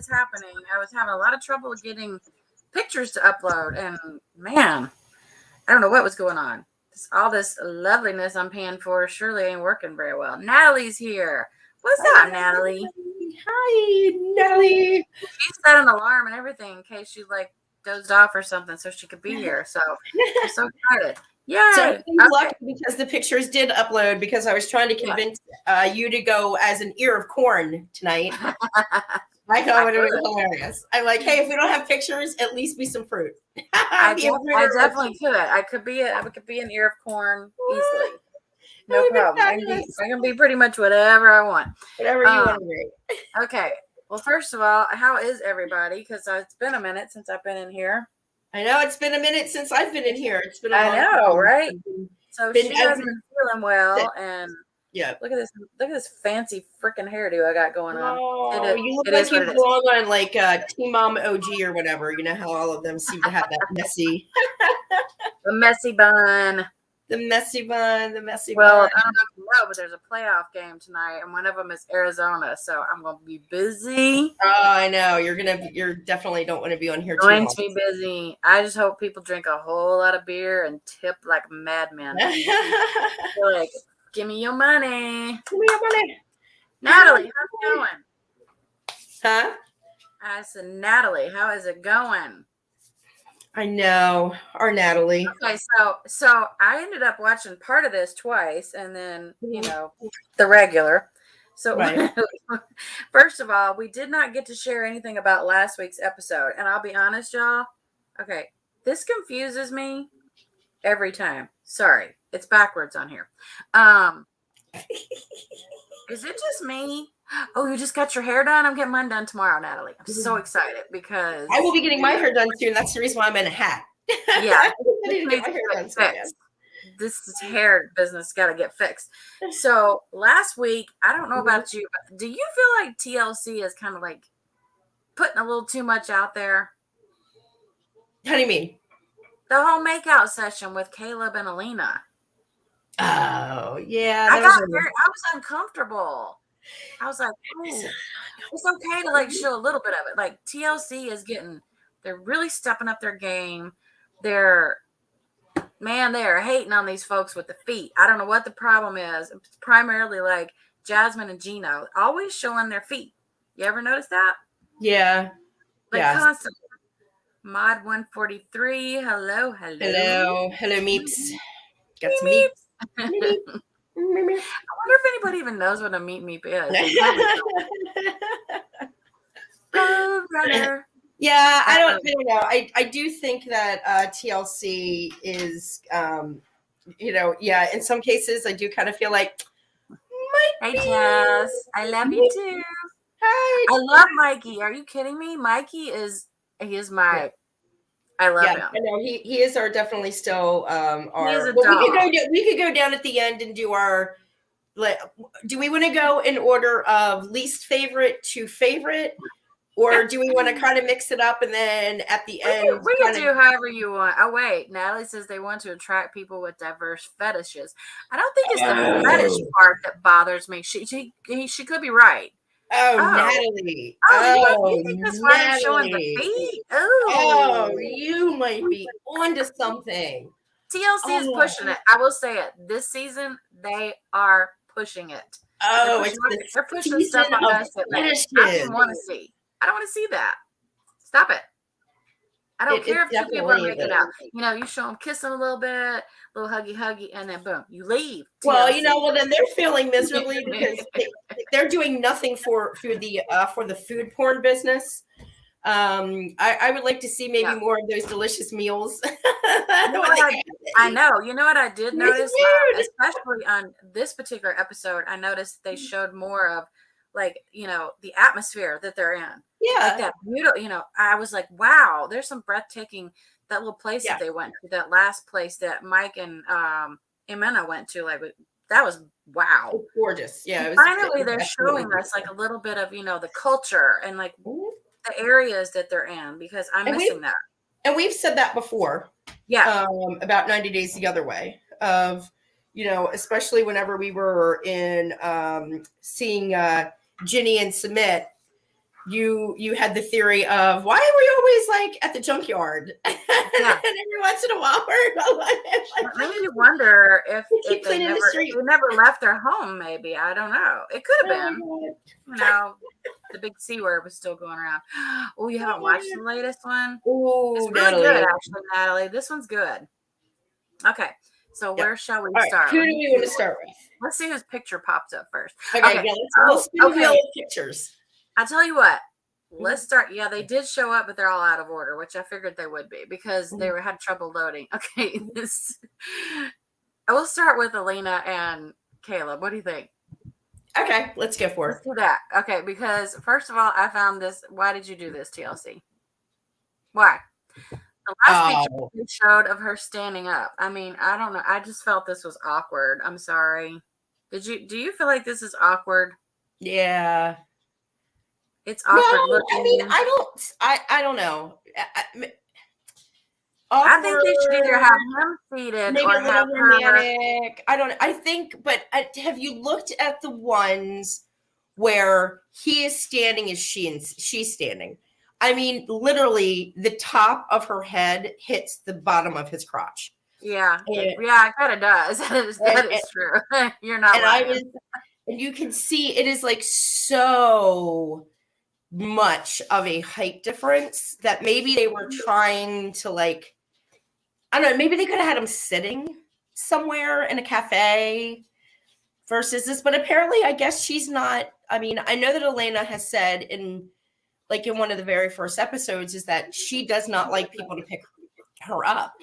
is happening. I was having a lot of trouble getting pictures to upload, and man, I don't know what was going on. All this loveliness I'm paying for surely ain't working very well. Natalie's here. What's up, Natalie? Hi, Natalie. She set an alarm and everything in case she like dozed off or something so she could be here. So I'm so excited. Yeah. So I'm lucky because the pictures did upload because I was trying to convince you to go as an ear of corn tonight. I thought it was hilarious. I'm like, hey, if we don't have pictures, at least be some fruit. I definitely could. I could be an ear of corn easily. No problem. I can be pretty much whatever I want. Whatever you want to be. Okay. Well, first of all, how is everybody? Because it's been a minute since I've been in here. I know it's been a minute since I've been in here. It's been a long time. Right? So she hasn't been feeling well, and yeah. Look at this fancy freaking hairdo I got going on. Oh, you look like you belong on like Teen Mom OG or whatever. You know how all of them seem to have that messy, the messy bun. The messy bun, the messy bun. Well, bun. I don't know if you know, but there's a playoff game tonight, and one of them is Arizona, so I'm going to be busy. Oh, I know. You're definitely don't want to be on here too long. Going to be busy. I just hope people drink a whole lot of beer and tip like madmen. Like, give me your money. Give me your money. Natalie, how's it going? Huh? I said, Natalie, how is it going? I know, our Natalie. Okay, so I ended up watching part of this twice, and then the regular. So right. First of all, we did not get to share anything about last week's episode, and I'll be honest, y'all. Okay, this confuses me every time. Sorry, it's backwards on here. Is it just me? Oh, you just got your hair done? I'm getting mine done tomorrow, Natalie. I'm so excited because I will be getting my hair done soon. That's the reason why I'm in a hat. Yeah. I need to get my hair done soon. This hair business got to get fixed. So last week, I don't know about you, but do you feel like TLC is kind of like putting a little too much out there? How do you mean? The whole makeout session with Caleb and Alina. Oh, yeah. I was uncomfortable. I was like, oh, it's okay to like show a little bit of it. Like TLC is they're really stepping up their game. They're hating on these folks with the feet. I don't know what the problem is. It's primarily like Jasmine and Gino always showing their feet. You ever notice that? Yeah. Like constantly. Mod 143. Hello. Hello, meeps. Got some meeps. I wonder if anybody even knows what a meep is. Brother. Yeah, I don't know. I do think that TLC is, in some cases I do kind of feel like. Hey, Jess. I love you too. Hi. I love Mikey. Are you kidding me? Mikey is my. Yeah. I love him. I know he is definitely still our. He is a dog. We could go down at the end and do our. Do we want to go in order of least favorite to favorite, or do we want to kind of mix it up and then at the end we can do however you want? Oh wait, Natalie says they want to attract people with diverse fetishes. I don't think it's the fetish part that bothers me. She could be right. Oh, Natalie. You think that's why they're showing the feet? Oh, you might be onto something. TLC is pushing it. I will say it. This season, they are pushing it. Oh, they're pushing stuff on us that I don't want to see. I don't want to see that. Stop it. I don't care if two people are making out. You show them kissing a little bit, little huggy, and then boom, you leave. TLC. Well, then they're feeling miserably because they're doing nothing for the food porn business. I would like to see maybe more of those delicious meals. I know. You know what I did notice, especially on this particular episode, I noticed they showed more of the atmosphere that they're in. Yeah. Like that beautiful, I was like, wow, there's some breathtaking, that little place that they went to, that last place that Mike and Emena went to, that was wow. It's gorgeous. Yeah. Finally, they're showing us like a little bit of, the culture and like the areas that they're in, because I'm missing that. And we've said that before. Yeah. About 90 Days the Other Way of, especially whenever we were in seeing Ginny and Submit, you had the theory of why are we always like at the junkyard? And every once in a while we're like, it made me wonder if keep they cleaning the never street. left their home. Maybe, I don't know. It could have been. You know, the big C word was still going around. Oh, you haven't watched the latest one? Oh, it's really Natalie. good, actually, Natalie. This one's good. Okay, so where shall we start? Who do we want to start with? Let's see whose picture pops up first. Okay, yeah, let's spin the wheel of pictures. I'll tell you what. Let's start. Yeah, they did show up, but they're all out of order, which I figured they would be because they had trouble loading. Okay, I will start with Elena and Caleb. What do you think? Okay, let's go for it. Let's do that. Okay, because first of all, I found this. Why did you do this, TLC? Why? The last picture you showed of her standing up. I mean, I don't know. I just felt this was awkward. I'm sorry. Do you feel like this is awkward? Yeah. It's awkward. No, looking. I mean, I don't know. I think they should either have him seated or have her. I think, but have you looked at the ones where he is standing as she's standing? I mean, literally, the top of her head hits the bottom of his crotch. Yeah, it kind of does. That is true. You're not lying. And you can see it is like so much of a height difference that maybe they were trying to like, I don't know, maybe they could have had him sitting somewhere in a cafe versus this, but apparently I guess she's not. I mean, I know that Elena has said in one of the very first episodes is that she does not like people to pick her up.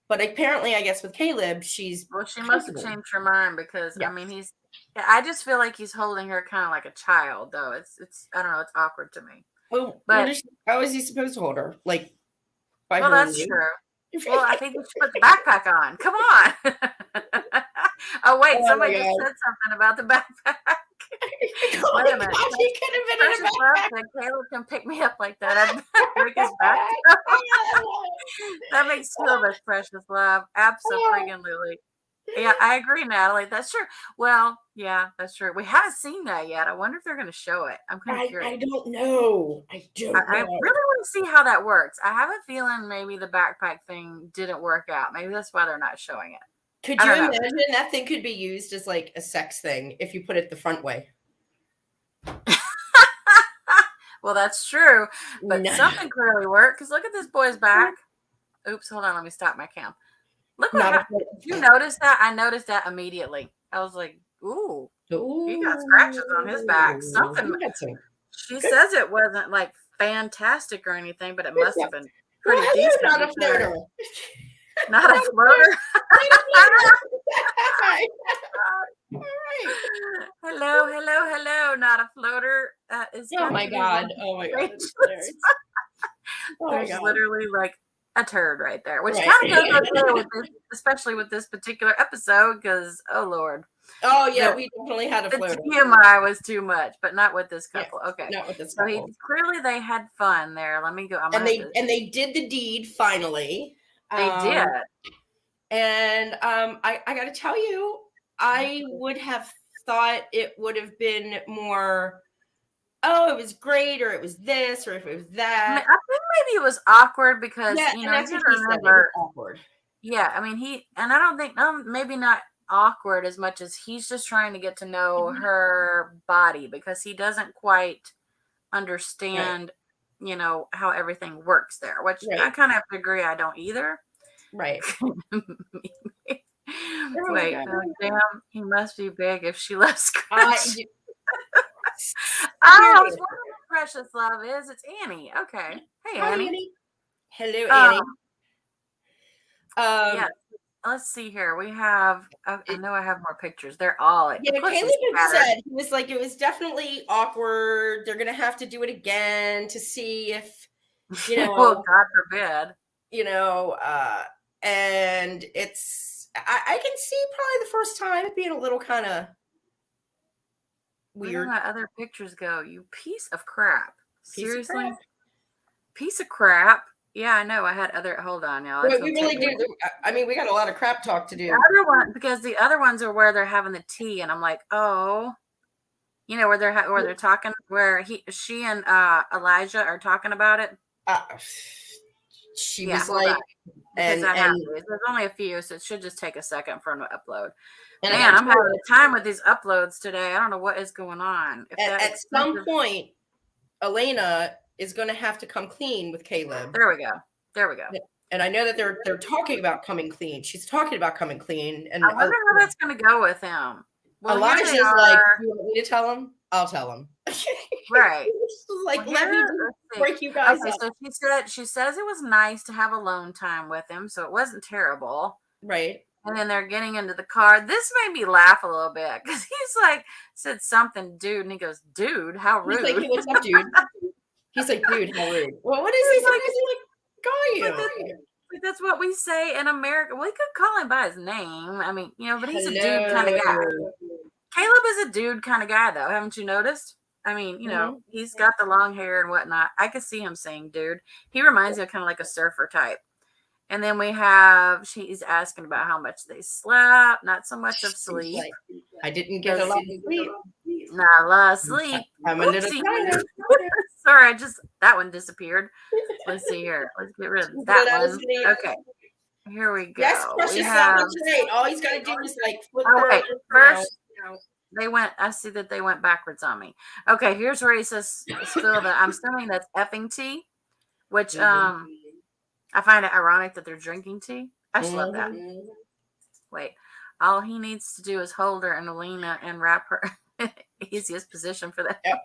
But apparently, I guess with Caleb, she must have changed her mind because I mean, I just feel like he's holding her kind of like a child, though. It's I don't know, it's awkward to me. Well, but how is he supposed to hold her? Like, by well, her that's true. Well, I think we should put the backpack on. Come on. Oh wait, somebody just said something about the backpack. Wait a minute. He could have been in a backpack. Caleb can pick me up like that. I'd break his back. That makes two of us, precious love. Absolutely. Yeah, I agree, Natalie. That's true. Well, yeah, that's true. We haven't seen that yet. I wonder if they're going to show it. I'm kind of curious. I don't know. I really want to see how that works. I have a feeling maybe the backpack thing didn't work out. Maybe that's why they're not showing it. Could you imagine that thing could be used as like a sex thing if you put it the front way? Well, that's true. But something clearly worked because look at this boy's back. Oops, hold on. Let me stop my cam. Look what you noticed that? I noticed that immediately. I was like, ooh, he got scratches on his back. Something. She says it wasn't like fantastic or anything, but it must have been pretty decent. Not a floater. Not a floater. Hello. Not a floater. Oh my god. There's literally like a turd right there, which kind of goes okay with this, especially with this particular episode, because oh lord. Oh yeah, we definitely had a floater. The TMI was too much, but not with this couple. Okay, not with this couple. So clearly they had fun there. Let me go. And they did the deed finally. They did. And I got to tell you, I would have thought it would have been more. Oh, it was great, or it was this, or if it was that. I think maybe it was awkward because you know, you remember awkward. Yeah, I mean and I don't think maybe not awkward as much as he's just trying to get to know her body because he doesn't quite understand, you know, how everything works there, which I kind of have to agree I don't either. Right. Wait, damn, he must be big if she loves scratch. Oh, it's one of the precious love is. It's Annie. Okay. Hey, Annie. Hello, Annie. Yeah. Let's see here. We have. I know I have more pictures. They're all. Yeah, Caleb said he was like it was definitely awkward. They're gonna have to do it again to see if you know. Well, God forbid. You know, and it's. I can see probably the first time it being a little kind of. Weird. Where did my other pictures go? You piece of crap. Seriously? Piece of crap. Yeah, I know. I had other. Hold on, y'all. Wait, we really do. I mean, we got a lot of crap talk to do. The other one, because the other ones are where they're having the tea, and I'm like, oh. You know where they're talking, where she and Elijah are talking about it. Uh, she Yeah, was hold like, on, because I have and these. There's only a few, so it should just take a second for them to upload. and Man, I I'm told having a time with these uploads today. I don't know what is going on. If that at some expensive, point, Elena is going to have to come clean with Caleb. there we go. There we go. And I know that they're talking about coming clean. She's talking about coming clean, and I wonder how that's going to go with him. Well, here Elijah's they like, are. "You want me to tell him? I'll tell him." Right. Like, Well, let me here, just let's see. break you guys Okay, up. so she says it was nice to have alone time with him, so it wasn't terrible. Right. And then they're getting into the car. This made me laugh a little bit because he's like, said something, dude, and he goes, dude, how rude. He's like, "Hey, what's up, dude?" He's like, "Dude, how rude." Well, what is he supposed to like? Got you. Like, that's what we say in America. We could call him by his name. I mean, but he's a dude kind of guy. Hello. Caleb is a dude kind of guy, though. Haven't you noticed? I mean, he's got the long hair and whatnot. I could see him saying dude. He reminds me of kind of like a surfer type. And then she's asking about how much they slept, not so much of sleep. Like, I didn't get a lot of sleep. Not a lot of sleep. I'm a little tired. Sorry, that one disappeared. Let's see here. Let's get rid of that one. Okay. Here we go. Yes, precious sandwich right. All he's got to do is like flip wait, first I see that they went backwards on me. Okay, here's where he says spill that. I'm assuming that's effing tea, which I find it ironic that they're drinking tea. I just love that. Wait, all he needs to do is hold her and Alina and wrap her. Easiest position for that. Yep.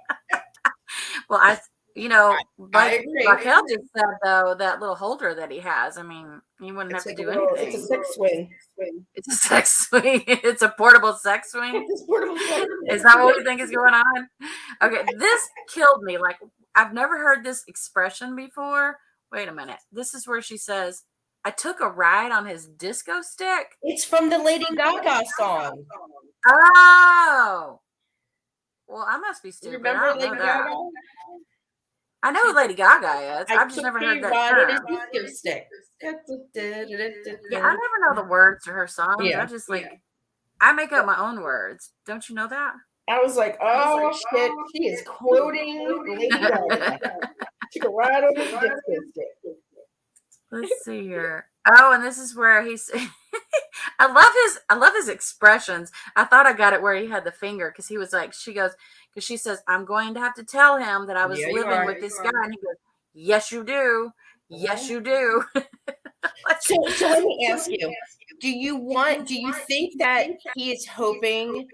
Well, I agree. Raquel agree. just said though, that little holder that he has. I mean, you wouldn't have to do anything. It's a sex swing. It's a sex swing. It's a portable sex swing. It's portable sex swing. Is that what you think is going on? Okay, this killed me. Like, I've never heard this expression before. Wait a minute. This is where she says, I took a ride on his disco stick. It's from the Lady Gaga song. Oh. Well, I must be stupid. Remember Lady Gaga? I know who Lady Gaga is. I've just never heard that term. Disco stick. Yeah, I never know the words to her songs. Yeah. I just I make up my own words. Don't you know that? I was like, oh shit, she is quoting Lady Gaga. Took a ride on this disco stick. Let's see here. Oh, and this is where he's I love his expressions. I thought I got it where he had the finger because he was like, because she says, I'm going to have to tell him that I was living with this guy. And he goes, yes, you do. Yes, you do. So let me ask you, do you think that he is hoping,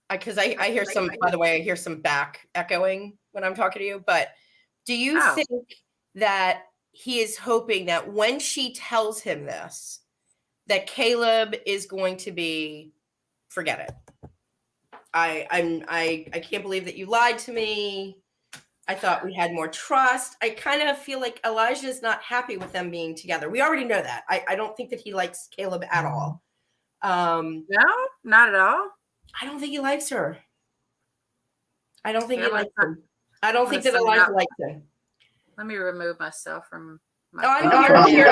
because I hear some, by the way, I hear some back echoing when I'm talking to you, but do you think that he is hoping that when she tells him this, that Caleb is going to be, forget it. I can't believe that you lied to me. I thought we had more trust. I kind of feel like Elijah is not happy with them being together. We already know that. I don't think that he likes Caleb at all. No, not at all. I don't think he likes her. I don't think he likes him. I don't think that Elijah likes him. Let me remove myself from my I'm here.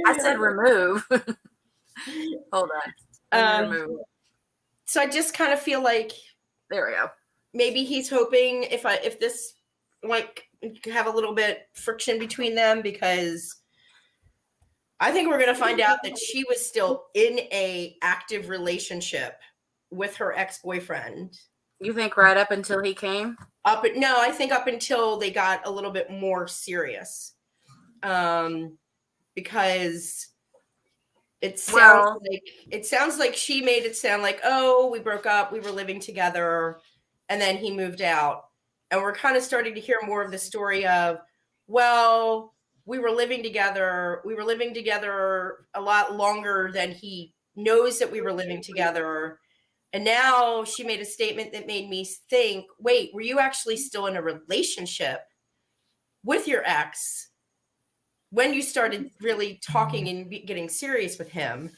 I said remove. Hold on. Remove. So I just kind of feel like there we go. Maybe he's hoping if this have a little bit friction between them, because I think we're going to find out that she was still in a active relationship with her ex-boyfriend. You think right up until he came? I think up until they got a little bit more serious. Because it sounds like she made it sound like, oh, we broke up, we were living together, and then he moved out. And we're kind of starting to hear more of the story of, well, we were living together a lot longer than he knows that we were living together. And now she made a statement that made me think, wait, were you actually still in a relationship with your ex when you started really talking and getting serious with him?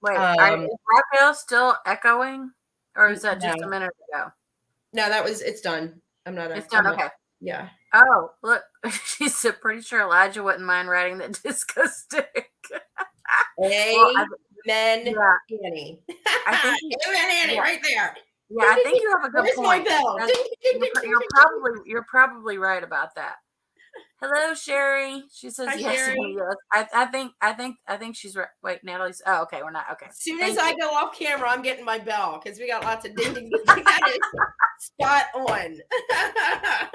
Wait, is Raquel still echoing? Or is that just a minute ago? No, it's done. It's done, okay. Yeah. Oh, look, she's pretty sure Elijah wouldn't mind riding the disco stick. Hey, then Yeah. Annie. I think Him and Annie right there. Yeah, I think you have a good Where's point. my bell? Ding, ding, ding, ding, ding, ding. You're probably right about that. Hello, Sherry. She says Hi, yes. Sherry. Yes. I think she's right. Wait, Natalie's. Oh, okay. We're not okay. As soon as I go off camera, I'm getting my bell because we got lots of ding ding ding. That is spot on.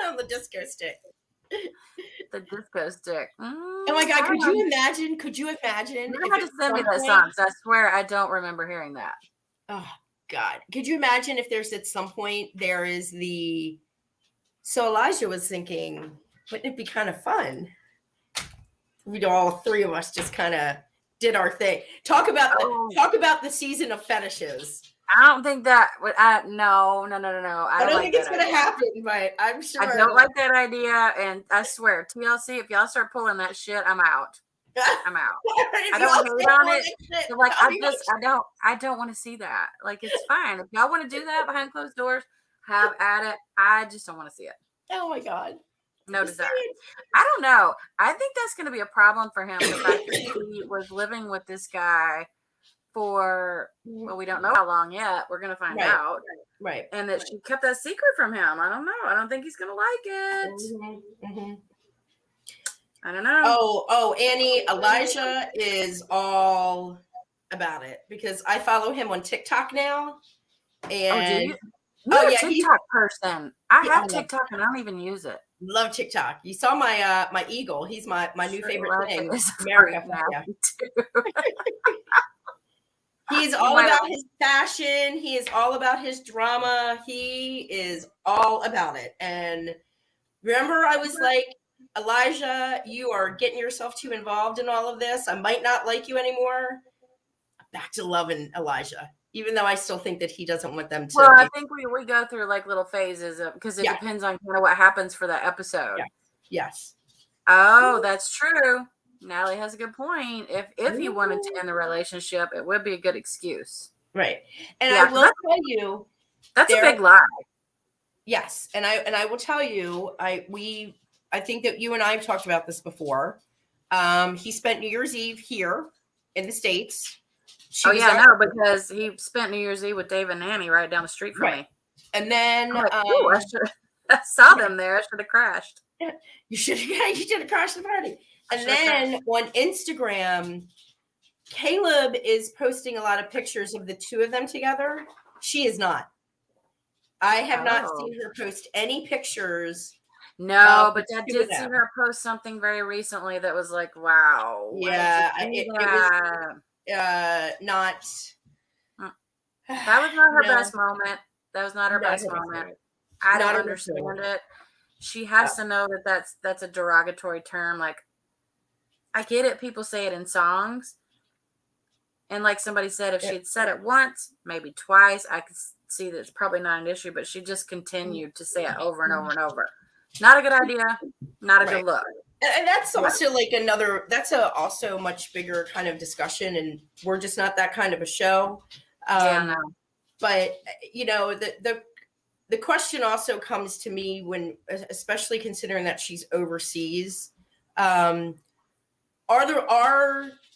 On the disco stick. The disco stick. Oh my God! Could you imagine? You're gonna have to send me that song. I swear I don't remember hearing that. Oh God! Could you imagine if there's at some point there is the? So Elijah was thinking, wouldn't it be kind of fun? We all three of us just kind of did our thing. Talk about the season of fetishes. I don't think that would. No. I don't think it's gonna happen, but I'm sure. I don't like that idea, and I swear, TLC, if y'all start pulling that shit, I'm out. I'm out. I don't hate on it. So like, I don't want to see that. Like, it's fine if y'all want to do that behind closed doors. Have at it. I just don't want to see it. Oh my God. No desire. I don't know. I think that's going to be a problem for him. The fact that he was living with this guy for, well, we don't know how long yet. We're going to find out. Right. And that she kept that secret from him. I don't know. I don't think he's going to like it. I don't know. Oh, Annie, Elijah is all about it because I follow him on TikTok now. And you're a TikTok person. I have TikTok and I don't even use it. Love TikTok. You saw my my eagle. He's my new favorite thing. America. He's all about his fashion. He is all about his drama. He is all about it. And remember, I was like, Elijah, you are getting yourself too involved in all of this. I might not like you anymore. Back to loving Elijah, even though I still think that he doesn't want them to. Well, I think we go through like little phases because it depends on kind of what happens for that episode. Yeah. Yes. Oh, that's true. Natalie has a good point. If he wanted to end the relationship, it would be a good excuse. Right. And I will tell you, that's a big lie. Yes. And I will tell you, I think that you and I have talked about this before. He spent New Year's Eve here in the States. Because he spent New Year's Eve with Dave and Nanny right down the street from me. And then I saw them there. I should have crashed. You should have crashed the party. And then on Instagram, Caleb is posting a lot of pictures of the two of them together. She is not. I have not seen her post any pictures. No, but I did see her post something very recently that was like, wow. Yeah, it was not. That was not her best moment. That was not her best moment. I don't understand it. She has to know that that's a derogatory term. Like, I get it. People say it in songs. And like somebody said, if she had said it once, maybe twice, I could see that it's probably not an issue, but she just continued to say it over and over and over. Not a good idea. Not a good look. And that's also like that's also much bigger kind of discussion. And we're just not that kind of a show. But, you know, the question also comes to me when, especially considering that she's overseas, are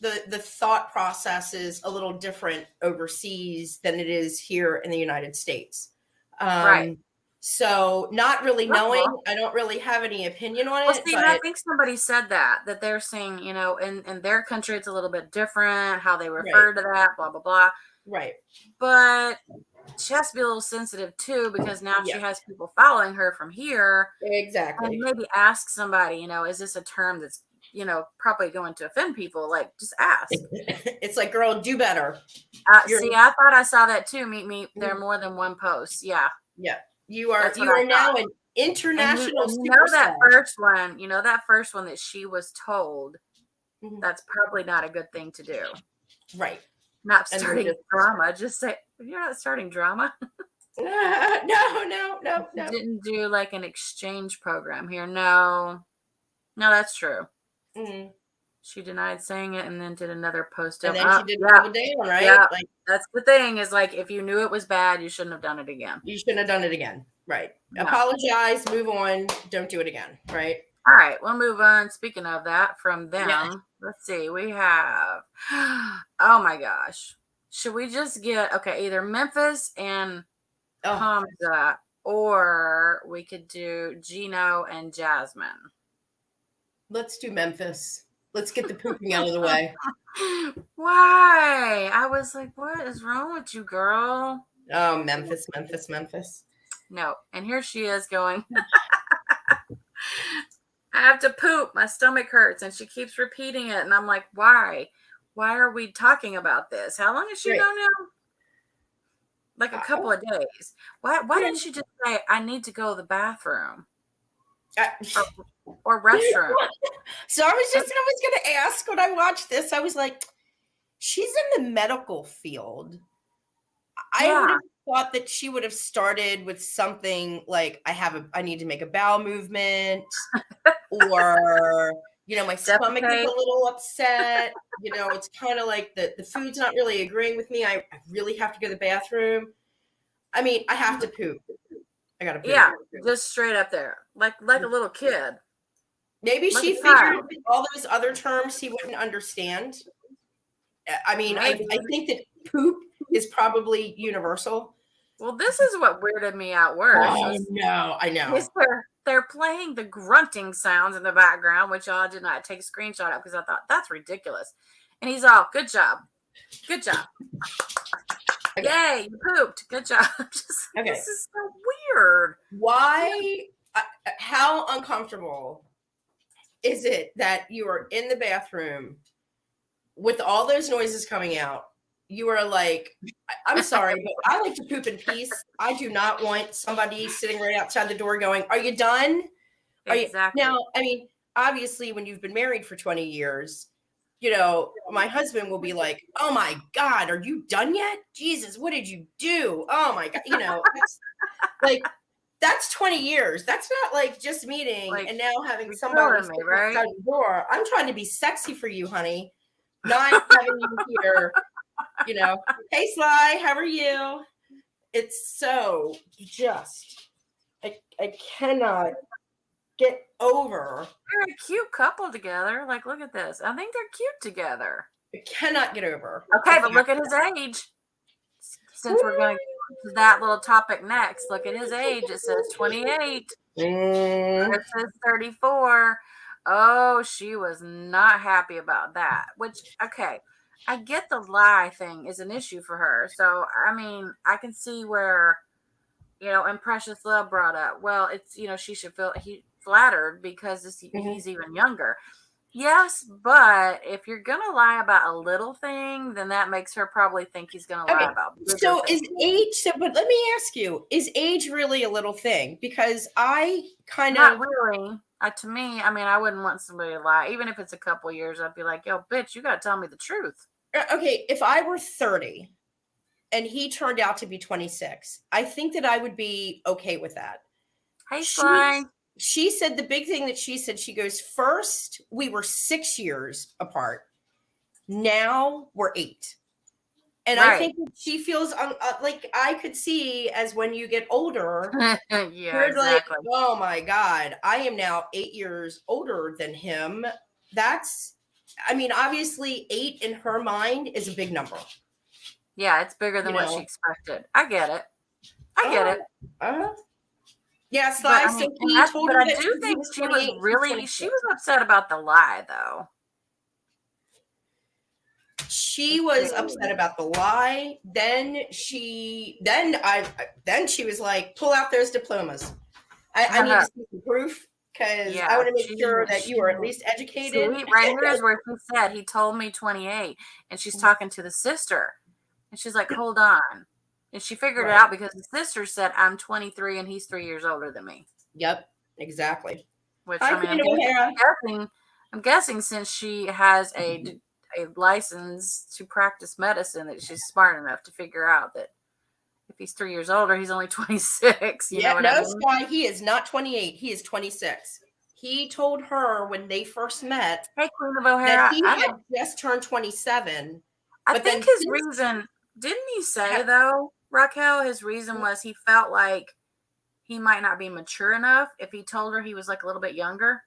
the thought processes a little different overseas than it is here in the United States? Right. So not really knowing, I don't really have any opinion on it. See, I think somebody said that they're saying, you know, in their country, it's a little bit different, how they refer to that, blah, blah, blah. Right. But she has to be a little sensitive too, because now she has people following her from here. Exactly. And maybe ask somebody, you know, is this a term that's, you know, probably going to offend people? Like, just ask. It's like, girl, do better. See, I thought I saw that too. Meet me. There are more than one post. Yeah. Yeah. You are now an international superstar. You know that first one that she was told, that's probably not a good thing to do. Right. Not starting drama. Just say, you're not starting drama. No. Didn't do like an exchange program here. No, that's true. Mm-hmm. She denied saying it and then did another post. And then she did another day one, right? Yeah. Like, that's the thing is, like, if you knew it was bad, you shouldn't have done it again. You shouldn't have done it again. Right. No. Apologize, move on, don't do it again. Right. All right, we'll move on. Speaking of that, from Yeah. them, let's see. We have, oh my gosh. Should we just get, okay, either Memphis and Oh, Hamza, or we could do Gino and Jasmine? let's do Memphis. Let's get the pooping out of the way. Why? I was like, what is wrong with you, girl? Oh, Memphis, Memphis, Memphis. No. And here she is going, I have to poop. My stomach hurts. And she keeps repeating it. And I'm like, why? Why are we talking about this? How long has she Right. known him? Like a couple of days. Why didn't she just say, I need to go to the bathroom or restroom? So I was going to ask when I watched this, I was like, she's in the medical field. I would have thought that she would have started with something like, I need to make a bowel movement, or, my stomach is a little upset. It's kind of like the food's not really agreeing with me. I really have to go to the bathroom. I mean, I have to poop. I got to poop. Yeah, just straight up there, like a little kid. Maybe she figured all those other terms he wouldn't understand. I mean, I think that poop is probably universal. Well, this is what weirded me out worse. Oh, no, I know. They're playing the grunting sounds in the background, which I did not take a screenshot of because I thought that's ridiculous. And he's all, good job. Good job. Okay. Yay, you pooped. Good job. This is so weird. Why? How uncomfortable is it that you are in the bathroom with all those noises coming out? You are like, I'm sorry, but I like to poop in peace. I do not want somebody sitting right outside the door going, are you done? Exactly. Now, I mean, obviously, when you've been married for 20 years, my husband will be like, oh my God, are you done yet? Jesus, what did you do? Oh my God. That's 20 years. That's not like just meeting and now having somebody outside the door. I'm trying to be sexy for you, honey. Not having you here, hey Sly, how are you? It's so just, I cannot get over. They're a cute couple together. Like, look at this. I think they're cute together. I cannot get over. Okay, but look at his age. Since we're going to that little topic next, look at his age. It says 28. It says 34. Oh, she was not happy about that. Which, okay, I get the lie thing is an issue for her. So, I mean, I can see where, and Precious Love brought up, well, it's, she should feel flattered because he's even younger. Yes, but if you're going to lie about a little thing, then that makes her probably think he's going to lie about bigger things. Is age, but let me ask you, is age really a little thing? Because I kind Not really. To me, I mean, I wouldn't want somebody to lie. Even if it's a couple years, I'd be like, yo, bitch, you got to tell me the truth. Okay, if I were 30 and he turned out to be 26, I think that I would be okay with that. Hey, Sly. She said the big thing that she said, she goes, first, we were 6 years apart. Now we're 8. And I think she feels like I could see as when you get older, you're exactly like, oh my God, I am now 8 years older than him. I mean, obviously 8 in her mind is a big number. Yeah, it's bigger than what she expected. I get it. Yeah, Sly, but, I do think she was upset about the lie, though. She was upset about the lie. Then she was like, pull out those diplomas. I need to see some proof because I want to make sure that you are at least educated. Right here is where he said he told me 28, and she's talking to the sister, and she's like, hold on. And she figured it out because the sister said, I'm 23 and he's 3 years older than me. Yep, exactly. Which, I mean, I'm guessing since she has a license to practice medicine that she's smart enough to figure out that if he's 3 years older, he's only 26. You know what I mean? Sky, he is not 28. He is 26. He told her when they first met, hey, Queen of O'Hara, that he had just turned 27. I think his reason, didn't he say though, Raquel, his reason was he felt like he might not be mature enough if he told her he was like a little bit younger.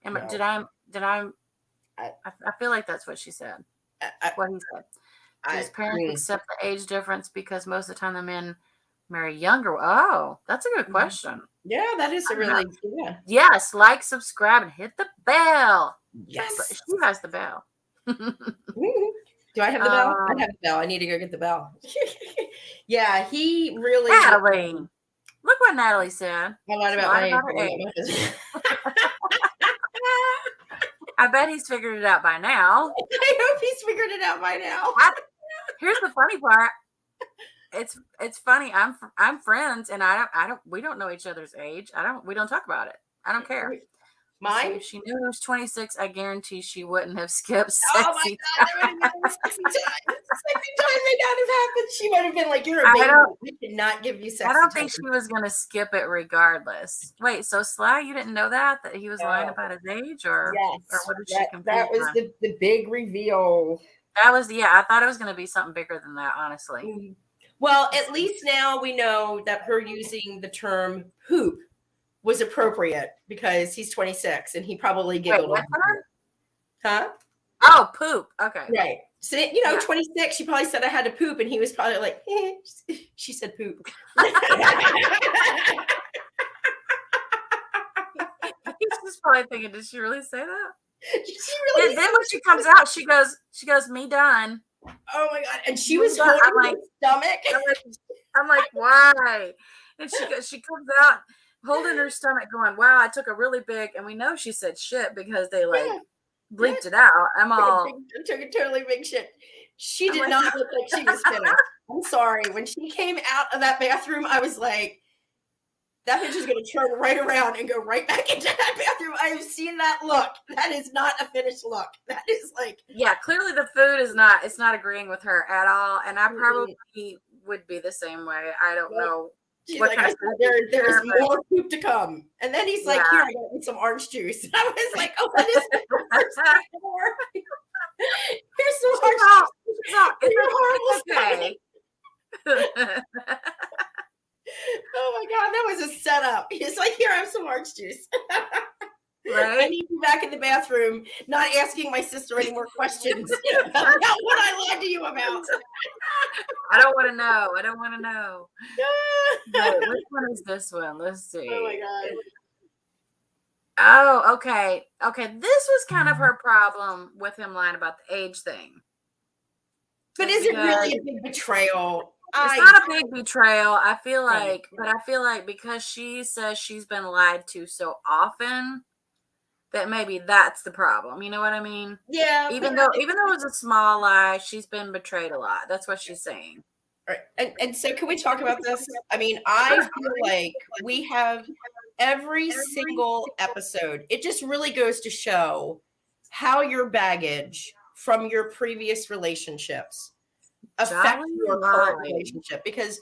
No. No. I feel like that's what she said. What he said. Do his parents accept the age difference because most of the time the men marry younger? Oh, that's a good question. Yeah, that is a really, yeah. Yes, like, subscribe, and hit the bell. Yes. She has the bell. Do I have the bell? I have the bell. I need to go get the bell. Yeah, he really. Natalie. Look what Natalie said. A lot about my age. I bet he's figured it out by now. I hope he's figured it out by now. Here's the funny part. It's funny. I'm friends, and we don't know each other's age. We don't talk about it. I don't care. Mine? If she knew he was 26, I guarantee she wouldn't have skipped sexy Oh my God, there would have been sexy time. Sexy time may not have happened. She would have been like, "You're a baby. We cannot give you sexy time." I don't think she was going to skip it regardless. Wait, so Sly, you didn't know that he was lying about his age, or yes, or what did she confuse? That was the big reveal. That was I thought it was going to be something bigger than that, honestly. Well, at least now we know that her using the term poop was appropriate because he's 26 and he probably giggled. Wait, huh? Oh, poop. Okay. Right. So, 26, she probably said I had to poop, and he was probably like, she said poop. He's just probably thinking, did she really say that? She really. And then when she comes out, she goes, me done. Oh my God. And she was holding her stomach. I'm like, why? And she comes out holding her stomach going, wow, I took a really big, and we know she said shit because they bleeped it out. I took a totally big shit. She did not look like she was finished. I'm sorry. When she came out of that bathroom, I was like, that bitch is going to turn right around and go right back into that bathroom. I have seen that look. That is not a finished look. That is like. Yeah, clearly the food is not, it's not agreeing with her at all. And I probably would be the same way. I don't know. She's like, there's more poop to come. And then he's like, here, I got me some orange juice. And I was like, oh, what is this? Here's some orange juice. Okay. Oh my God, that was a setup. He's like, here, I have some orange juice. Right? I need you back in the bathroom, not asking my sister any more questions about what I lied to you about. I don't want to know. Wait, which one is this one? Let's see. Oh my God. Oh, okay. Okay, this was kind of her problem with him lying about the age thing. But is it really a big betrayal? It's not a big betrayal. I feel like because she says she's been lied to so often, that maybe that's the problem. You know what I mean? Yeah. Even though it was a small lie, she's been betrayed a lot. That's what she's saying. All right. And so can we talk about this? I mean, I feel like we have every single episode. It just really goes to show how your baggage from your previous relationships affect your current relationship, because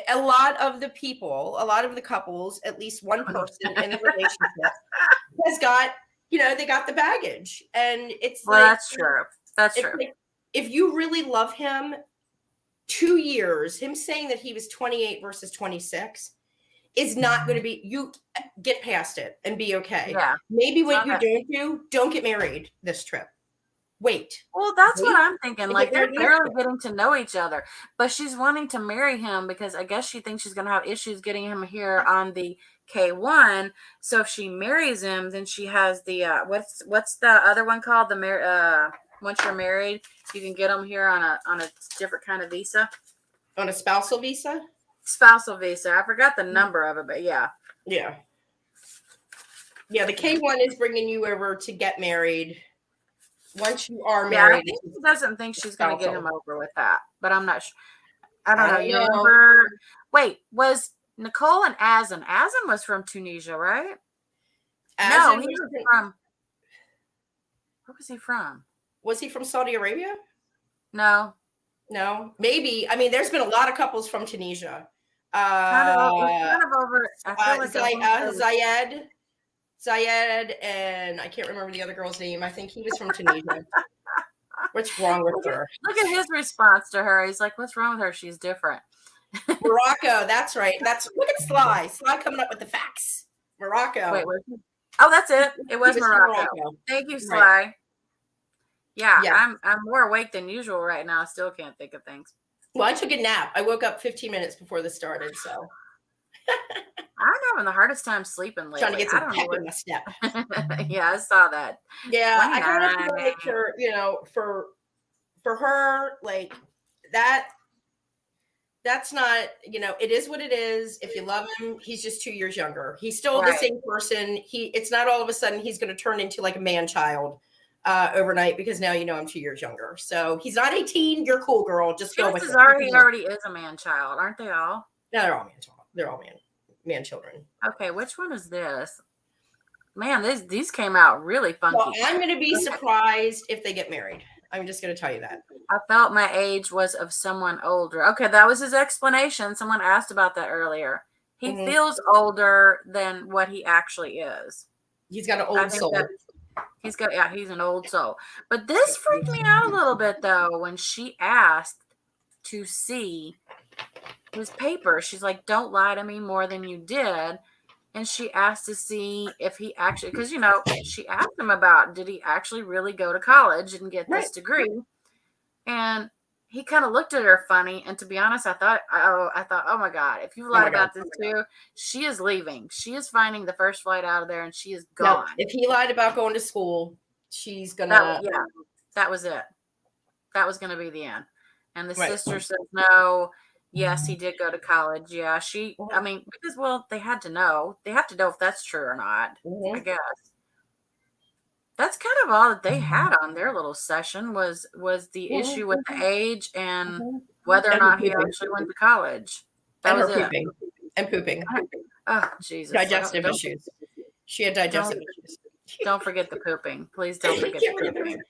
a lot of the couples, at least one person in the relationship has got, they got the baggage. And it's that's true. That's true. Like, if you really love him, 2 years, him saying that he was 28 versus 26 is not going to be, you get past it and be okay. Yeah. Maybe what you don't get married this trip. Wait. Well, that's what I'm thinking. Like, they're barely getting to know each other, but she's wanting to marry him because I guess she thinks she's going to have issues getting him here on the K1. So if she marries him, then she has the what's the other one called? The once you're married, you can get them here on a different kind of visa. On a spousal visa? Spousal visa. I forgot the number of it, but yeah. Yeah. Yeah, the K1 is bringing you over to get married. Once you are married, I think she doesn't think she's going to get him over with that, but I'm not sure. I don't know. You remember? Wait, was Nicole and Azan? Azan was from Tunisia, right? No, he was from. Where was he from? Was he from Saudi Arabia? No, maybe. I mean, there's been a lot of couples from Tunisia. Kind of over. I feel like Zayed, and I can't remember the other girl's name. I think he was from Tunisia. What's wrong with her? Look at his response to her. He's like, "What's wrong with her? She's different." Morocco. That's right. Look at Sly. Sly coming up with the facts. Morocco. Wait, Oh, that's it. It was He was from Morocco. Morocco. Thank you, Right. Sly. Yeah, Yeah. I'm more awake than usual right now. I still can't think of things. Well, I took a nap. I woke up 15 minutes before this started, so I'm having the hardest time sleeping trying to lately. get I some don't know pep in my step. what. Yeah, I saw that. Yeah, I kind of feel 29. like for her, like that that's not, it is what it is. If you love him, he's just 2 years younger. He's still the Right. same person. It's not all of a sudden he's going to turn into like a man child overnight because now I'm 2 years younger. So he's not 18. You're cool, girl. Just go with Chances it. are he already is a man child, aren't they all? No, they're all man child. They're all man children. Okay, which one is this? Man, these came out really funky. Well, I'm going to be surprised if they get married. I'm just going to tell you that. I felt my age was of someone older. Okay, that was his explanation. Someone asked about that earlier. He feels older than what he actually is. He's got an old soul. He's an old soul. But this freaked me out a little bit though when she asked to see his paper. She's like, "Don't lie to me more than you did." And she asked to see if he actually, because she asked him about, did he actually really go to college and get this degree? And he kind of looked at her funny. And to be honest, I thought, oh my God, if you lied about this too, she is leaving. She is finding the first flight out of there, and she is gone. No, if he lied about going to school, she's gonna. That was it. That was gonna be the end. And the sister says no. Yes, he did go to college. Yeah, I mean, because they had to know. They have to know if that's true or not. I guess. That's kind of all that they had on their little session was the issue with the age and whether or not he actually went to college. That was it. And pooping. Oh, Jesus. Digestive issues. She had digestive issues. Don't forget the pooping. Please don't forget the pooping.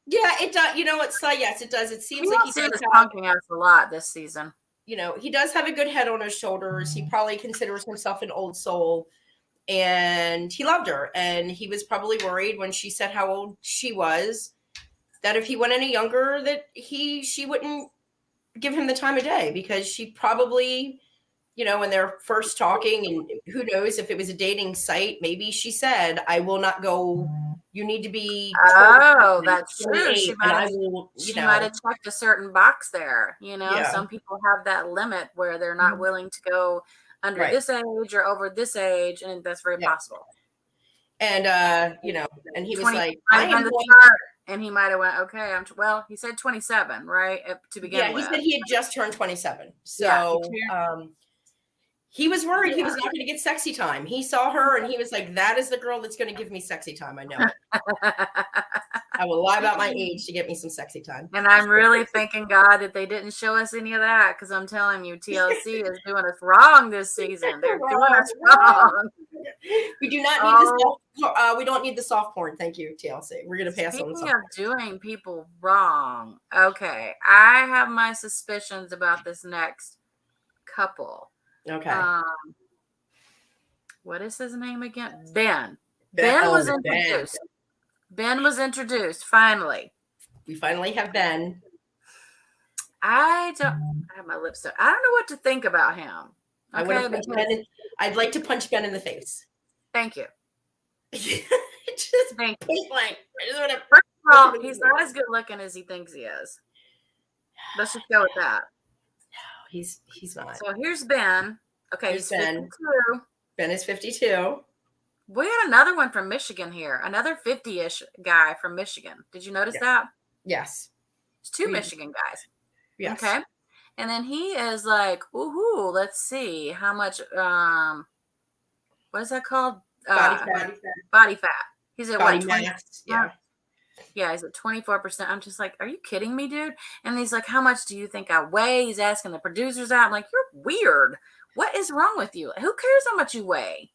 Yeah, it does. You know what? So yes, it does. It seems like he does punking us a lot this season. He does have a good head on his shoulders. He probably considers himself an old soul, and he loved her. And he was probably worried when she said how old she was, that if he went any younger, that she wouldn't give him the time of day, because she probably, when they're first talking, and who knows if it was a dating site, maybe she said, "I will not go. You need to be." Oh, that's true. She might have checked a certain box there. Some people have that limit where they're not willing to go under this age or over this age, and that's very possible. And and he was like, "I am and he might have went, "Okay, he said 27, right? To begin with." Yeah, he said he had just turned 27. So he was worried he was not going to get sexy time. He saw her and he was like, "That is the girl that's going to give me sexy time. I know it. I will lie about my age to get me some sexy time." And I'm really thanking God that they didn't show us any of that, because I'm telling you, TLC is doing us wrong this season. They're doing us wrong. We do not need we don't need the soft porn. Thank you, TLC. We're going to pass on the soft porn. Speaking of doing people wrong, okay, I have my suspicions about this next couple. Okay. What is his name again? Ben. Ben was introduced. Ben was introduced, finally. We finally have Ben. I have my lips up. I don't know what to think about him. Okay, I'd like to punch Ben in the face. Thank you. Thank you. First of all, he's not as good looking as he thinks he is. Let's just go with that. No, he's not. So here's Ben. Okay, he's 52. Ben is 52. We had another one from Michigan here. Another 50-ish guy from Michigan. Did you notice that? Yes. It's two Michigan guys. Yes. Okay. And then he is like, ooh, let's see how much, what is that called? Body fat. He's at body what? mass. Yeah. Yeah, he's at 24%. I'm just like, are you kidding me, dude? And he's like, how much do you think I weigh? He's asking the producers out. I'm like, you're weird. What is wrong with you? Who cares how much you weigh?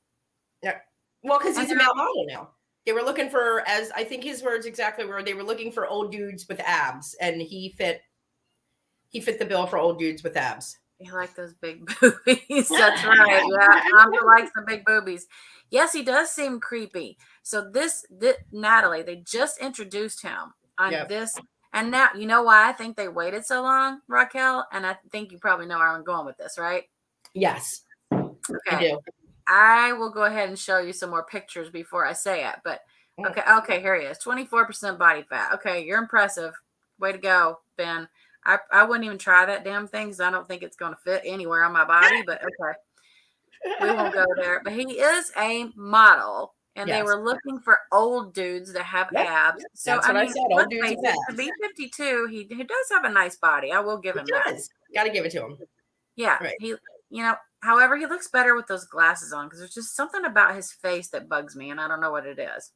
Yeah. Well, because he's a male model now. They were looking for, as I think his words exactly were, they were looking for old dudes with abs, and he fit the bill for old dudes with abs. He liked those big boobies. That's right. Yeah, Tommy likes the big boobies. Yes, he does seem creepy. So this Natalie, they just introduced him on this, and now you know why I think they waited so long, Raquel, and I think you probably know where I'm going with this, right? Yes, okay. I do. I will go ahead and show you some more pictures before I say it. But okay, here he is. 24% body fat. Okay, you're impressive. Way to go, Ben. I wouldn't even try that damn thing because I don't think it's going to fit anywhere on my body. But okay, we won't go there. But he is a model, and they Yes. were looking for old dudes that have abs. So That's what I said. Old dudes with to be 52, he does have a nice body. I will give him that. Got to give it to him. Yeah, Right. he, however, he looks better with those glasses on because there's just something about his face that bugs me, and I don't know what it is.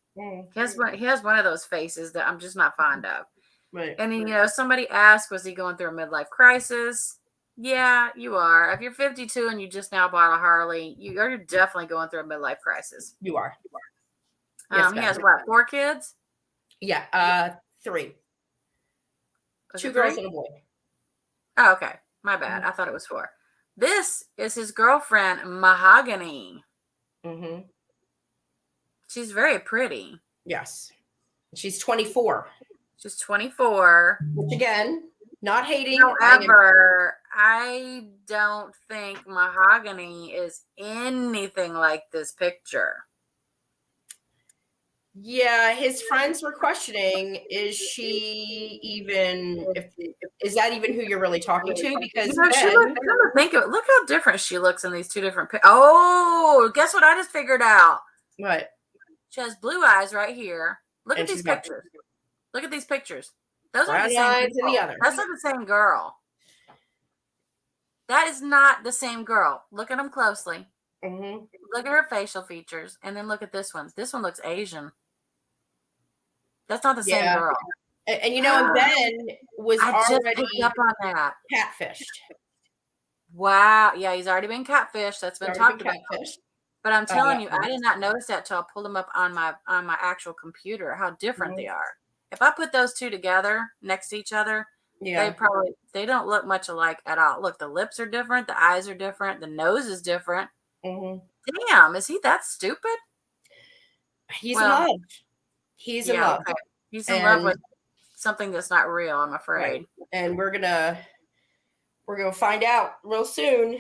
He has one of those faces that I'm just not fond of. Right. And somebody asked, was he going through a midlife crisis? Yeah, you are. If you're 52 and you just now bought a Harley, you're definitely going through a midlife crisis. You are. Yes, he has what, 4 kids? Yeah, 3. Was 2 it girls 3? and a boy. Oh, okay. My bad. I thought it was 4. This is his girlfriend, Mahogany. Mm-hmm. She's very pretty. Yes. She's 24. She's 24. Which again, not hating. However, I don't think Mahogany is anything like this picture. Yeah, his friends were questioning, is that even who you're really talking to? Because look how different she looks in these 2 different pictures. Oh, guess what I just figured out? What? She has blue eyes right here. Look at these pictures. Look at these pictures. Those are the same people. That's not the same girl. That is not the same girl. Look at them closely. Mm-hmm. Look at her facial features, and then look at this one. This one looks Asian. That's not the same girl. And Ben was already picked up on that. Catfished. Wow. Yeah, he's already been catfished. That's been talked about. But I'm telling you, I did not notice that till I pulled them up on my actual computer, how different they are. If I put those 2 together next to each other, they don't look much alike at all. Look, the lips are different, the eyes are different, the nose is different. Mm-hmm. Damn, is he that stupid? He's in love. He's in love. Okay. He's in love with something that's not real, I'm afraid. Right. And we're gonna find out real soon.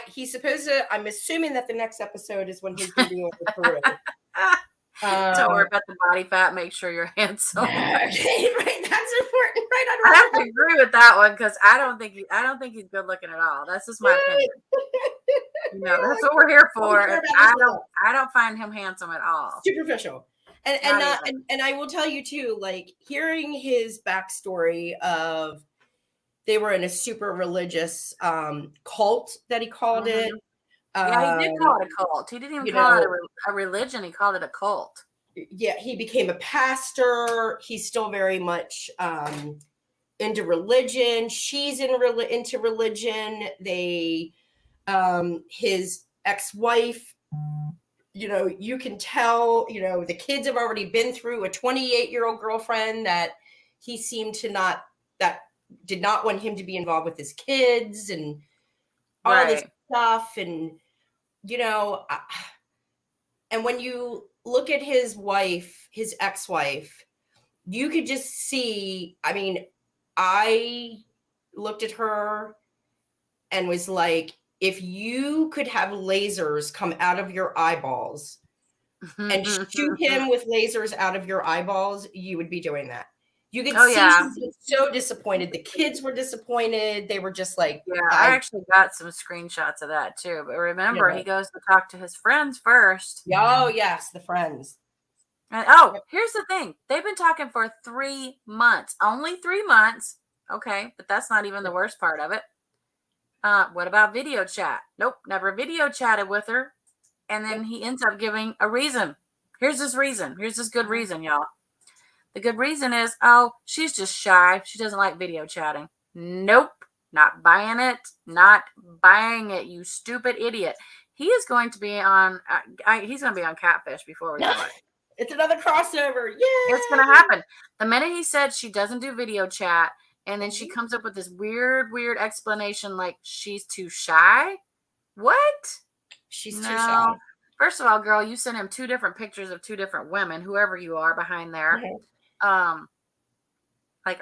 He's supposed to. I'm assuming that the next episode is when he's going to be over Peru. Don't worry about the body fat. Make sure you're handsome. Right, that's important, right? I have to agree with that one because I don't think he's good looking at all. That's just my opinion. That's what we're here for. I don't find him handsome at all. Superficial. And I will tell you too, like hearing his backstory of they were in a super religious cult that he called it. Yeah, he did call it a cult. He didn't even call it a religion. He called it a cult. Yeah, he became a pastor. He's still very much into religion. She's into religion. His ex-wife, you can tell, the kids have already been through a 28-year-old girlfriend that he seemed to did not want him to be involved with his kids and all this stuff. And, and when you look at his wife, his ex-wife, you could just see, I looked at her and was like, if you could have lasers come out of your eyeballs and shoot him with lasers out of your eyeballs, you would be doing that. You could see he was so disappointed. The kids were disappointed. They were just like, I actually got some screenshots of that too. But remember, he goes to talk to his friends first. Oh, yes, the friends. And here's the thing. They've been talking for 3 months. Only 3 months. Okay, but that's not even the worst part of it. What about video chat? Nope, never video chatted with her. And then he ends up giving a reason. Here's this reason. Here's this good reason, y'all. The good reason is, she's just shy. She doesn't like video chatting. Nope, not buying it. Not buying it, you stupid idiot. He is going to be on, he's going to be on Catfish before we know it. It's another crossover. Yay! It's going to happen. The minute he said she doesn't do video chat, and then she comes up with this weird explanation like she's too shy. What? She's too shy. First of all, girl, you sent him 2 different pictures of 2 different women, whoever you are behind there. Are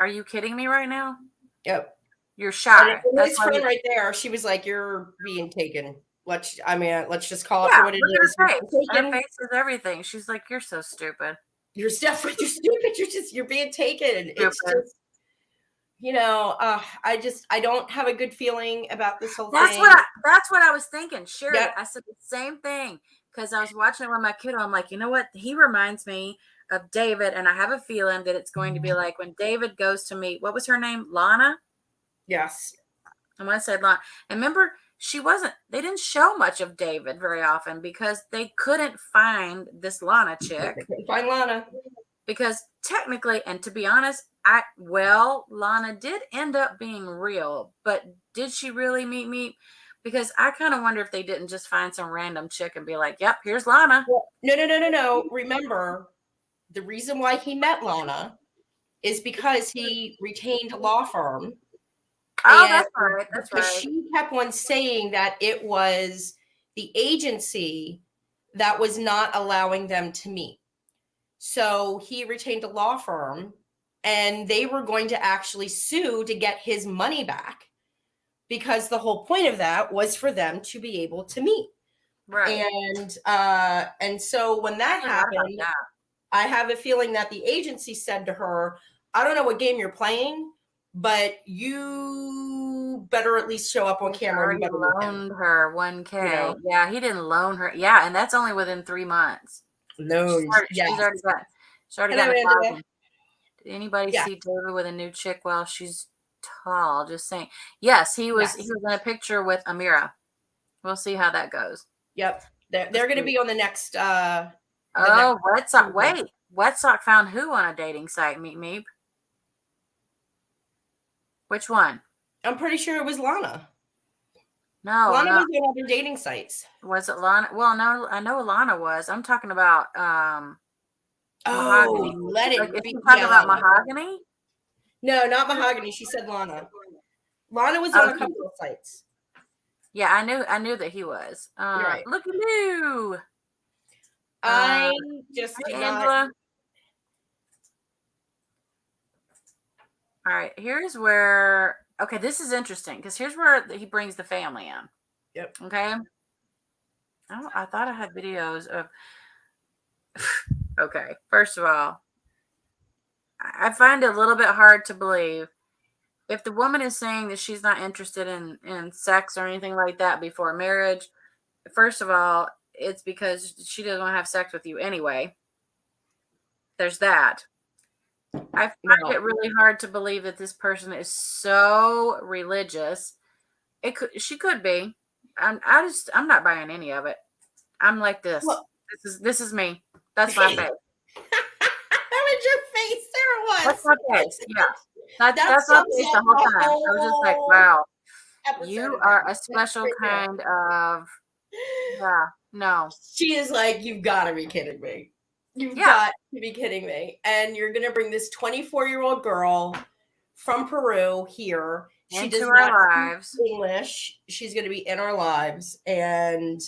you kidding me right now? Yep. You're shy. That's his friend right there. She was like, "You're being taken." let's just call it Yeah, for what it look at is. her face. Her Taken. face is everything. She's like, you're so stupid. You're stupid. You're stupid. You're being taken. It's Stupid. just, I don't have a good feeling about this whole That's thing. what I was thinking. Sherry, Yep. I said the same thing because I was watching it with my kiddo. I'm like, you know what? He reminds me of David, and I have a feeling that it's going to be like when David goes to meet, what was her name? Lana? Yes. I'm going to say Lana. And remember, they didn't show much of David very often because they couldn't find this Lana chick. They couldn't find Lana. Because technically, and to be honest, Lana did end up being real, but did she really meet me? Because I kind of wonder if they didn't just find some random chick and be like, yep, here's Lana. Well, no. Remember, the reason why he met Lana is because he retained a law firm. Oh, that's right. That's right. She kept on saying that it was the agency that was not allowing them to meet. So he retained a law firm, and they were going to actually sue to get his money back, because the whole point of that was for them to be able to meet. Right. And so when that happened, I have a feeling that the agency said to her, I don't know what game you're playing, but you better at least show up on camera. He loaned her $1,000. Yeah, he didn't loan her. Yeah, and that's only within 3 months. Loaned. She's already got a $1,000. Did anybody see David with a new chick? Well, she's tall. Just saying. Yes, he was in a picture with Amira. We'll see how that goes. Yep. They're going to be on the next Wetsock. Wait. Wetsock found who on a dating site? Meep Meep. Which one? I'm pretty sure it was Lana. No. Lana was on other dating sites. Was it Lana? Well, no, I know Lana was. I'm talking about Mahogany. Let it be. You talking about Mahogany? No, not Mahogany. She said Lana. Lana was on a couple of sites. Yeah, I knew that he was. Right. Look at you. I just did Angela. All right, here's where. Okay, this is interesting because here's where he brings the family in. Yep. Okay. I thought I had videos of. Okay, first of all, I find it a little bit hard to believe if the woman is saying that she's not interested in sex or anything like that before marriage. First of all, it's because she doesn't want to have sex with you anyway. There's that. I find it really hard to believe that this person is so religious. She could be. I'm not buying any of it. I'm like this. Well, this is me. That's my face. That was your face. There it was. That's my face. Yeah. That's my face the whole time. I was just like, wow. You are a special kind of. Yeah. No. She is like, you've got to be kidding me. You've got to be kidding me. And you're going to bring this 24-year-old girl from Peru here. She does not speak English. She's going to be in our lives. And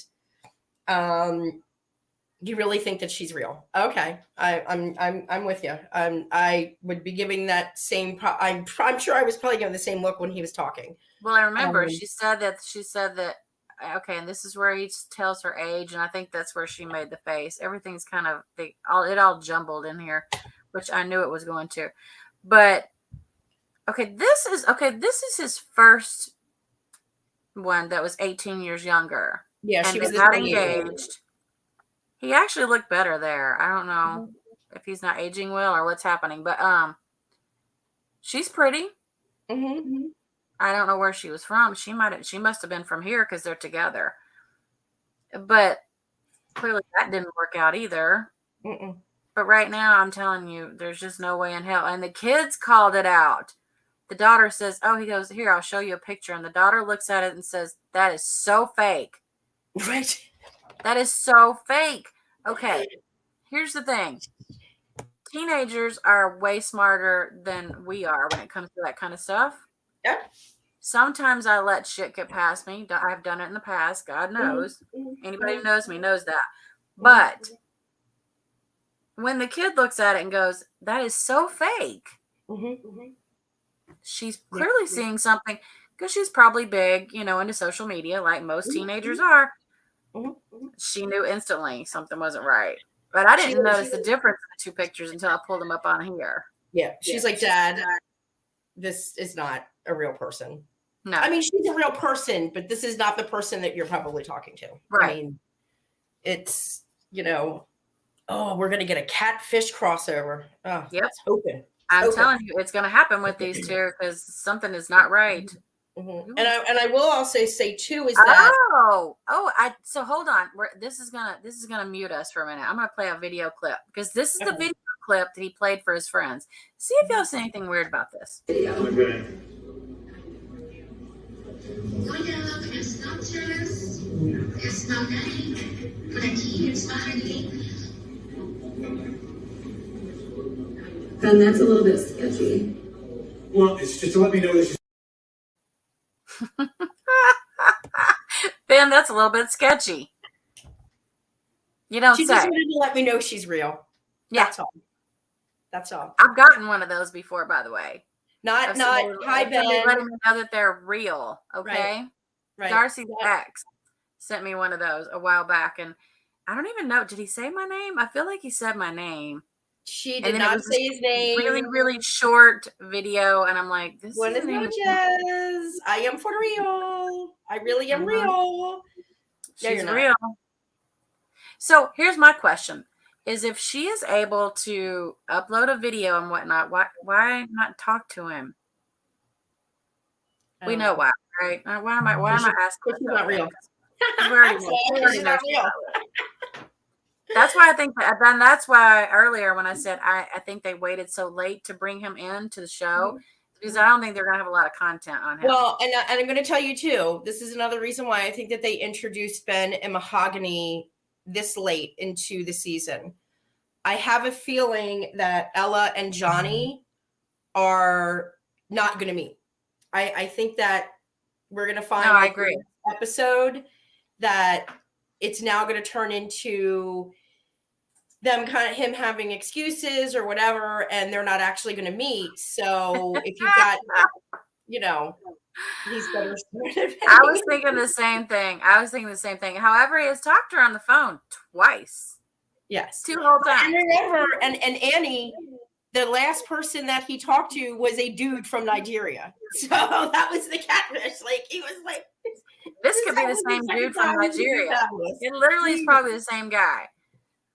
you really think that she's real? Okay. I'm with you. I would be giving that same, I'm sure I was probably giving the same look when he was talking. Well, I remember she said that, okay, and this is where he tells her age, and I think that's where she made the face. Everything's kind of it all jumbled in here, which I knew it was going to. But this is his first one that was 18 years younger. Yeah, she was not engaged. He actually looked better there. I don't know if he's not aging well or what's happening, but she's pretty. Mm-hmm. I don't know where she was from. She must have been from here because they're together. But clearly that didn't work out either. Mm-mm. But right now, I'm telling you, there's just no way in hell. And the kids called it out. The daughter says, he goes, here, I'll show you a picture. And the daughter looks at it and says, that is so fake. Right. That is so fake. Okay, here's the thing. Teenagers are way smarter than we are when it comes to that kind of stuff. Yeah. Sometimes I let shit get past me. I've done it in the past. God knows. Anybody who knows me knows that. But when the kid looks at it and goes, that is so fake. She's clearly seeing something. because she's probably big, into social media like most teenagers are. She knew instantly something wasn't right. But I didn't notice the difference in the two pictures until I pulled them up on here. Yeah. She's like, Dad, this is not a real person. No. I mean, she's a real person, but this is not the person that you're probably talking to. Right. I mean, it's, we're going to get a catfish crossover. Oh, yep. It's hoping. I'm telling you, it's going to happen with these two because something is not right. Mm-hmm. And I will also say too is that so hold on. This is gonna mute us for a minute. I'm gonna play a video clip because this is the video clip that he played for his friends. See if y'all see anything weird about this. Okay. Then that's a little bit sketchy. Well, it's just to let me know that she's Ben, that's a little bit sketchy. You don't she say. She just wanted to let me know she's real. Yeah. That's all. I've gotten one of those before, by the way. Not hi Ben. Letting me know that they're real. Okay. Right. Darcy's ex sent me one of those a while back, and I don't even know. Did he say my name? I feel like he said my name. She did not say his name. Really, really short video, and I'm like, this Buenas noches. I am for real. I really am real. She's real. So here's my question: is if she is able to upload a video and whatnot, why not talk to him? We know why, right? Why am I asking? She's not real. We already know she's not real. That's why I think that's why earlier when I said I think they waited so late to bring him into the show because I don't think they're gonna have a lot of content on him. Well, and I'm going to tell you too. This is another reason why I think that they introduced Ben and Mahogany this late into the season. I have a feeling that Ella and Johnny are not going to meet. I think that we're going to find I agree. Episode that it's now going to turn into them him having excuses or whatever, and they're not actually going to meet. So if you've got, he's better. I was thinking the same thing. However, he has talked to her on the phone twice. Yes. 2 whole times. And remember, and Annie, the last person that he talked to was a dude from Nigeria. So that was the catfish. Like, he was like, this could be the same dude from Nigeria. It literally is probably the same guy.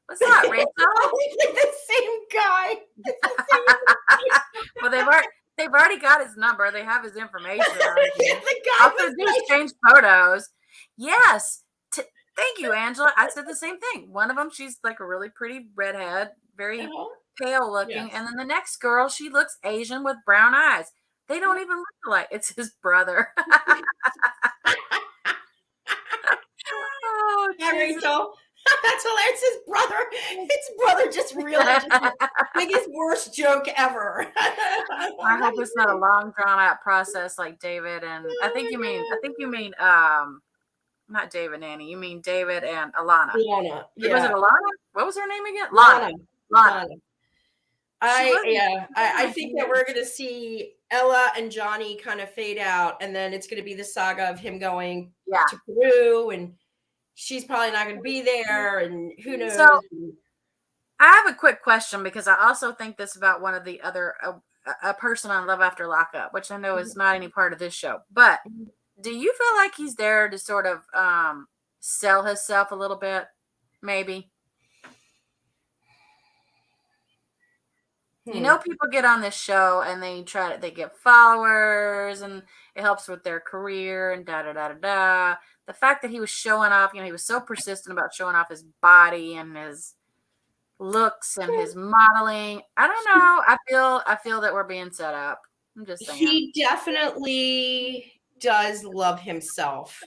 What's up, Rachel? The same guy. Well, they've already got his number. They have his information. Also, do exchange photos. Yes. Thank you, Angela. I said the same thing. One of them, she's like a really pretty redhead, very pale looking. Yes. And then the next girl, she looks Asian with brown eyes. They don't even look alike. It's his brother. Oh, yeah, Rachel. That's hilarious. His brother just really biggest worst joke ever. I hope it's not a long drawn out process like David and I think you mean not David and Annie. You mean David and Alana. Lana. Yeah. Was it Alana? What was her name again? Lana. I think that we're gonna see Ella and Johnny kind of fade out, and then it's gonna be the saga of him going to Peru, and she's probably not gonna be there, and who knows. So I have a quick question because I also think this about one of the other a person on Love After Lockup, which I know is not any part of this show, but do you feel like he's there to sort of sell himself a little bit, maybe? You know, people get on this show and they get followers and it helps with their career and da-da-da-da-da. The fact that he was showing off, he was so persistent about showing off his body and his looks and his modeling. I don't know. I feel that we're being set up. I'm just saying. He definitely does love himself.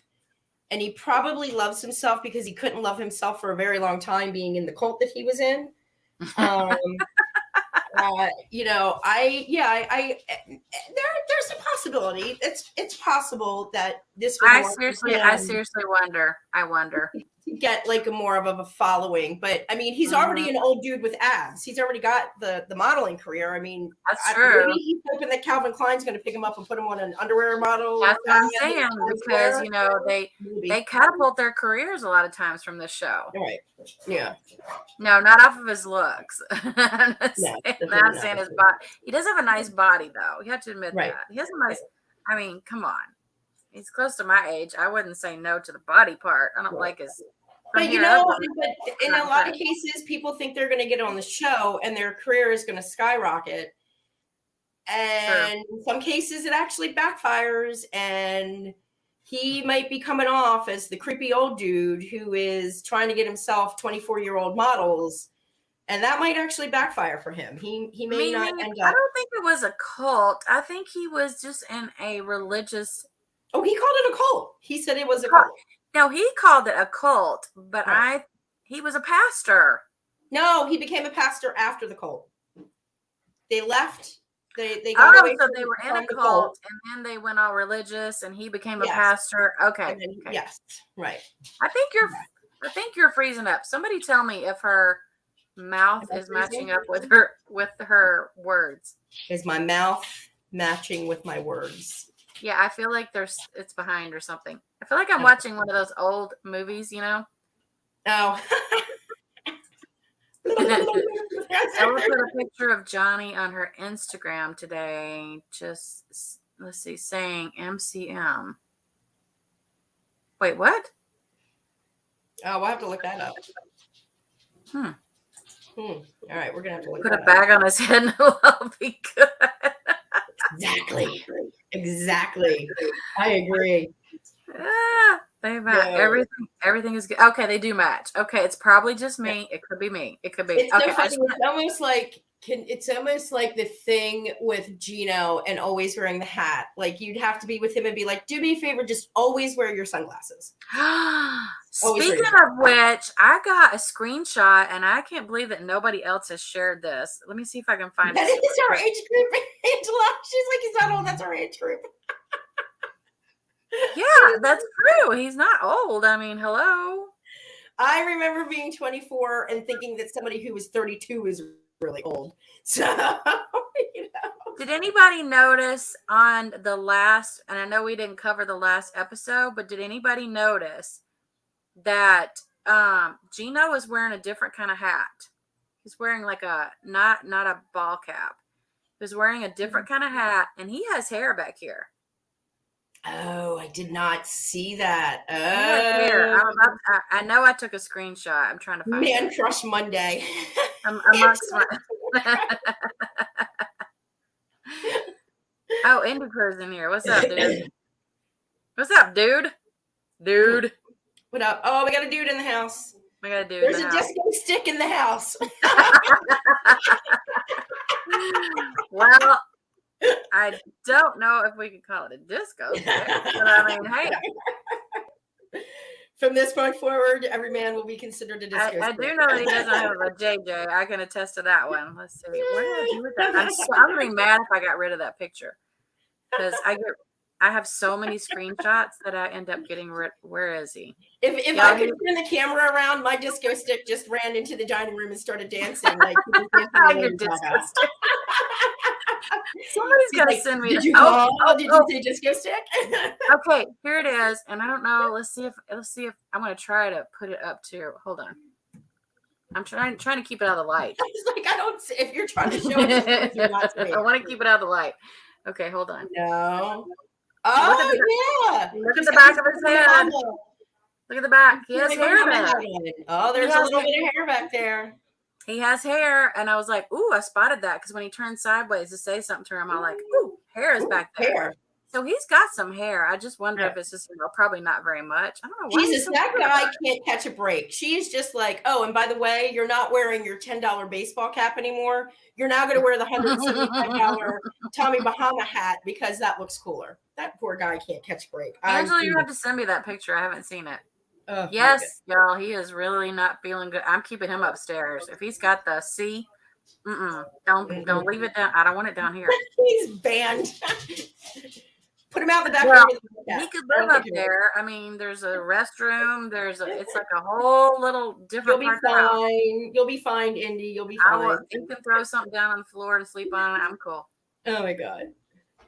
And he probably loves himself because he couldn't love himself for a very long time being in the cult that he was in. There's a possibility. It's possible that this. I seriously wonder. I wonder. get like a more of a following. But I mean, he's already an old dude with abs. He's already got the modeling career. I mean, That's true. Maybe he's hoping that Calvin Klein's going to pick him up and put him on an underwear model. That's what I'm saying, because you know they catapult their careers a lot of times from this show. Right. Yeah. No, not off of his looks. I'm No, not saying his body. He does have a nice body, though. You have to admit Right. that. He has a nice. I mean, come on. He's close to my age. I wouldn't say no to the body part. I don't like his. But you know, but in a lot of cases, people think they're going to get on the show and their career is going to skyrocket. And in some cases, it actually backfires, and he might be coming off as the creepy old dude who is trying to get himself 24-year-old models, and that might actually backfire for him. He may not end up. I don't think it was a cult. I think he was just in a religious. Oh, he called it a cult. He said it was a cult. No, he called it a cult, but he was a pastor. No, he became a pastor after the cult. They left. They got away so they were in a cult, and then they went all religious, and he became a pastor. Okay. Yes, right. I think you're freezing up. Somebody tell me if her mouth is matching up with her words. Is my mouth matching with my words? Yeah, I feel like it's behind or something. I feel like I'm watching one of those old movies, you know? Oh. Ella put a picture of Johnny on her Instagram today. Just, let's see, saying MCM. Wait, what? Oh, we'll have to look that up. All right, we're going to have to look put a bag on his head and it'll be good. Exactly. I agree. They match. Everything is good. Okay, they do match. Okay, it's probably just me. It could be me. It could be. It's so funny. It's almost like the thing with Gino and always wearing the hat. Like you'd have to be with him and be like, do me a favor, just always wear your sunglasses. Speaking of which, I got a screenshot and I can't believe that nobody else has shared this. Let me see if I can find it. That is our age group, Angela. She's like, he's not old. That's our age group. Yeah, that's true. He's not old. I mean, hello. I remember being 24 and thinking that somebody who was 32 is really old. So, you know. Did anybody notice on the last, and I know we didn't cover the last episode, but did anybody notice that Gino is wearing a different kind of hat? He's wearing like a, not a ball cap. He's wearing a different kind of hat, and he has hair back here. Oh, I did not see that. I know I took a screenshot. I'm trying to find Man Crush Monday. Oh, Indica's in here. What's up, dude? What's up, dude? Dude. What up? Oh, we got a dude in the house. We got a dude. There's a disco stick in the house. Well, I don't know if we could call it a disco stick, but I mean, hey. From this point forward, every man will be considered a disco stick. I do know that he doesn't have a JJ. I can attest to that one. Let's see. What did I do with that? I'm really mad if I got rid of that picture because I have so many screenshots that I end up getting rid. Where is he? If I could turn the camera around, my disco stick just ran into the dining room and started dancing. Like somebody's got to send me. Did you say disco stick? Okay, here it is, and I don't know. Let's see if I'm going to try to put it up too. Hold on. I'm trying to keep it out of the light. Like I don't see if you're trying to show it. I want to keep it out of the light. Okay, hold on. No. Oh, look at the back of his head. Look at the back. He has hair back. Oh, there's a little bit of hair back there. He has hair, and I was like, "Ooh, I spotted that." Because when he turned sideways to say something to him, I'm like, "Ooh, hair is back there." Hair. So he's got some hair. I just wonder if it's just probably not very much. I don't know. Jesus, that guy can't catch a break. She's just like, oh, and by the way, you're not wearing your $10 baseball cap anymore. You're now going to wear the $175 Tommy Bahama hat because that looks cooler. That poor guy can't catch a break. Angela, you have to send me that picture. I haven't seen it. Yes, y'all, he is really not feeling good. I'm keeping him upstairs. If he's got the C, don't leave it down. I don't want it down here. He's banned. Put him out the back Well, door. he could live up there. I mean, there's a restroom. It's like a whole little You'll different be part of the house. fine. You'll be fine, Indy. You'll be I will. fine. You can throw something down on the floor to sleep on. I'm cool. Oh my God.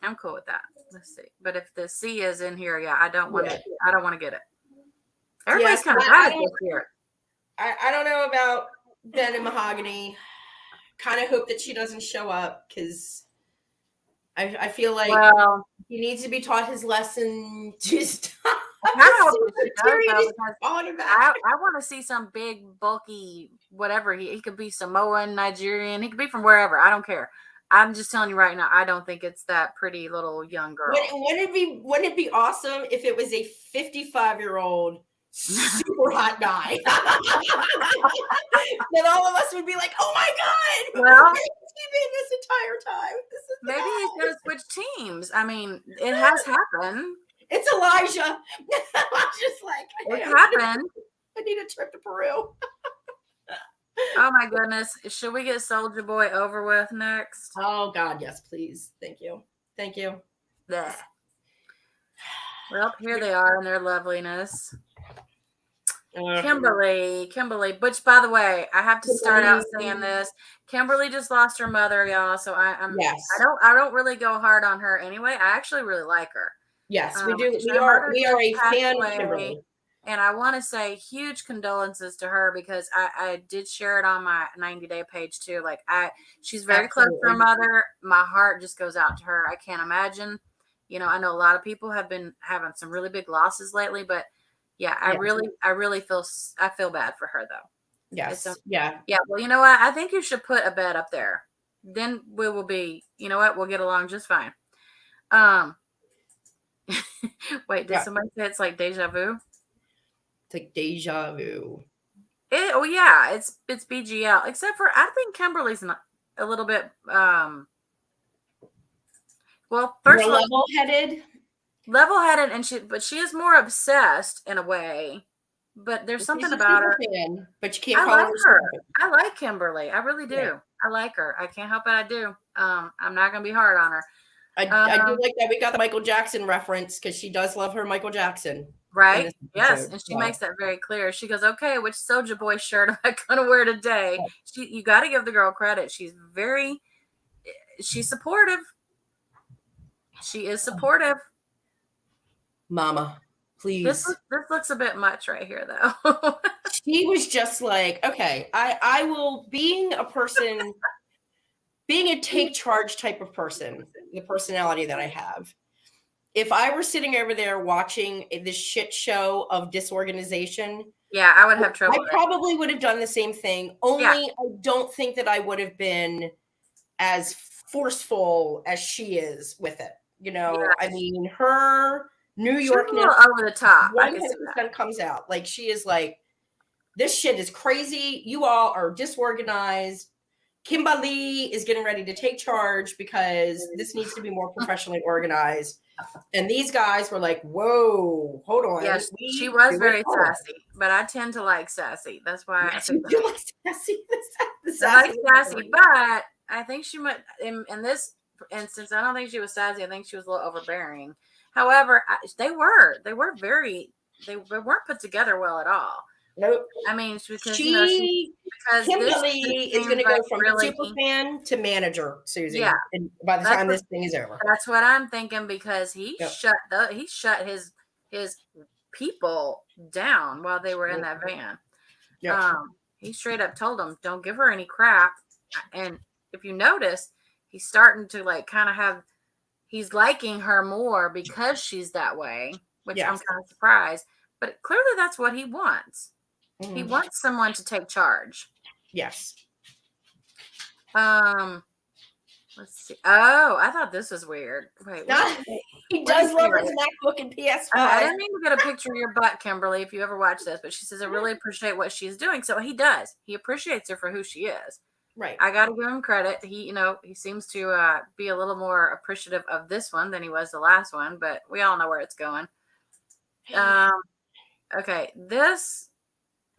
I'm cool with that. Let's see. But if the C is in here, yeah, I don't want it. I don't want to get it. Everybody's kind of hot this year. I don't know about Ben and Mahogany. Kind of hope that she doesn't show up because I feel like he needs to be taught his lesson to stop. I want to see some big, bulky, whatever. He could be Samoan, Nigerian. He could be from wherever. I don't care. I'm just telling you right now, I don't think it's that pretty little young girl. Wouldn't it be awesome if it was a 55-year-old super hot guy? Then all of us would be like, "Oh my God! Well, where has he been this entire time? Maybe he's going to switch teams. I mean, it has happened. It's Elijah." I'm just like, it happened. I need a trip to Peru. Oh my goodness. Should we get Soldier Boy over with next? Oh God, yes, please. Thank you. Thank you. Blech. Well, here they are in their loveliness. Kimberly, which by the way, I have to start out saying this. Kimberly just lost her mother, y'all. So I don't really go hard on her anyway. I actually really like her. Yes, we do. We are a fan of Kimberly. And I want to say huge condolences to her because I did share it on my 90-day page too. Like she's very close to her mother. My heart just goes out to her. I can't imagine. You know, I know a lot of people have been having some really big losses lately, but yeah, I really feel bad for her though. Yes. Yeah. Well, you know what? I think you should put a bed up there. Then we will be, you know what? We'll get along just fine. Wait, did somebody say it's like deja vu? It's like deja vu. Yeah, it's BGL. Except for I think Kimberly's not a little bit well, first of all, level-headed, and she is more obsessed in a way. But there's something about her. But you can't call her. I like Kimberly. I really do. Yeah. I like her. I can't help it. I do. I'm not gonna be hard on her. I do like that we got the Michael Jackson reference because she does love her Michael Jackson. Right. Yes. And she makes that very clear. She goes, okay, which Soulja Boy shirt am I going to wear today? You got to give the girl credit. She's supportive. She is supportive. Mama, please. This looks a bit much right here, though. She was just like, okay, I will, being a take charge type of person, the personality that I have. If I were sitting over there watching this shit show of disorganization, yeah, I would have trouble. I probably would have done the same thing. Only I don't think that I would have been as forceful as she is with it. You know, I mean, her New Yorkness over the top 100% comes out. Like she is like, this shit is crazy. You all are disorganized. Kimberly is getting ready to take charge because this needs to be more professionally organized. And these guys were like, whoa, hold on. Yes, she was very sassy, but I tend to like sassy. That's why I think you like sassy. I like sassy, but I think she might, in this instance, I don't think she was sassy. I think she was a little overbearing. However, they weren't put together well at all. Nope. I mean, because Kimberly is going to go from super fan to manager, Susie. Yeah. And by the time this thing is over, that's what I'm thinking because he shut his people down while they were in that van. Yep. He straight up told them, "Don't give her any crap." And if you notice, he's starting to like kind of he's liking her more because she's that way, which I'm kind of surprised. But clearly, that's what he wants. Mm-hmm. He wants someone to take charge. Yes. Let's see. Oh, I thought this was weird. Wait. He does love his MacBook and PS5. I didn't mean to get a picture of your butt, Kimberly, if you ever watch this, but she says, I really appreciate what she's doing. So he does. He appreciates her for who she is. Right. I got to give him credit. He seems to be a little more appreciative of this one than he was the last one, but we all know where it's going. Okay. This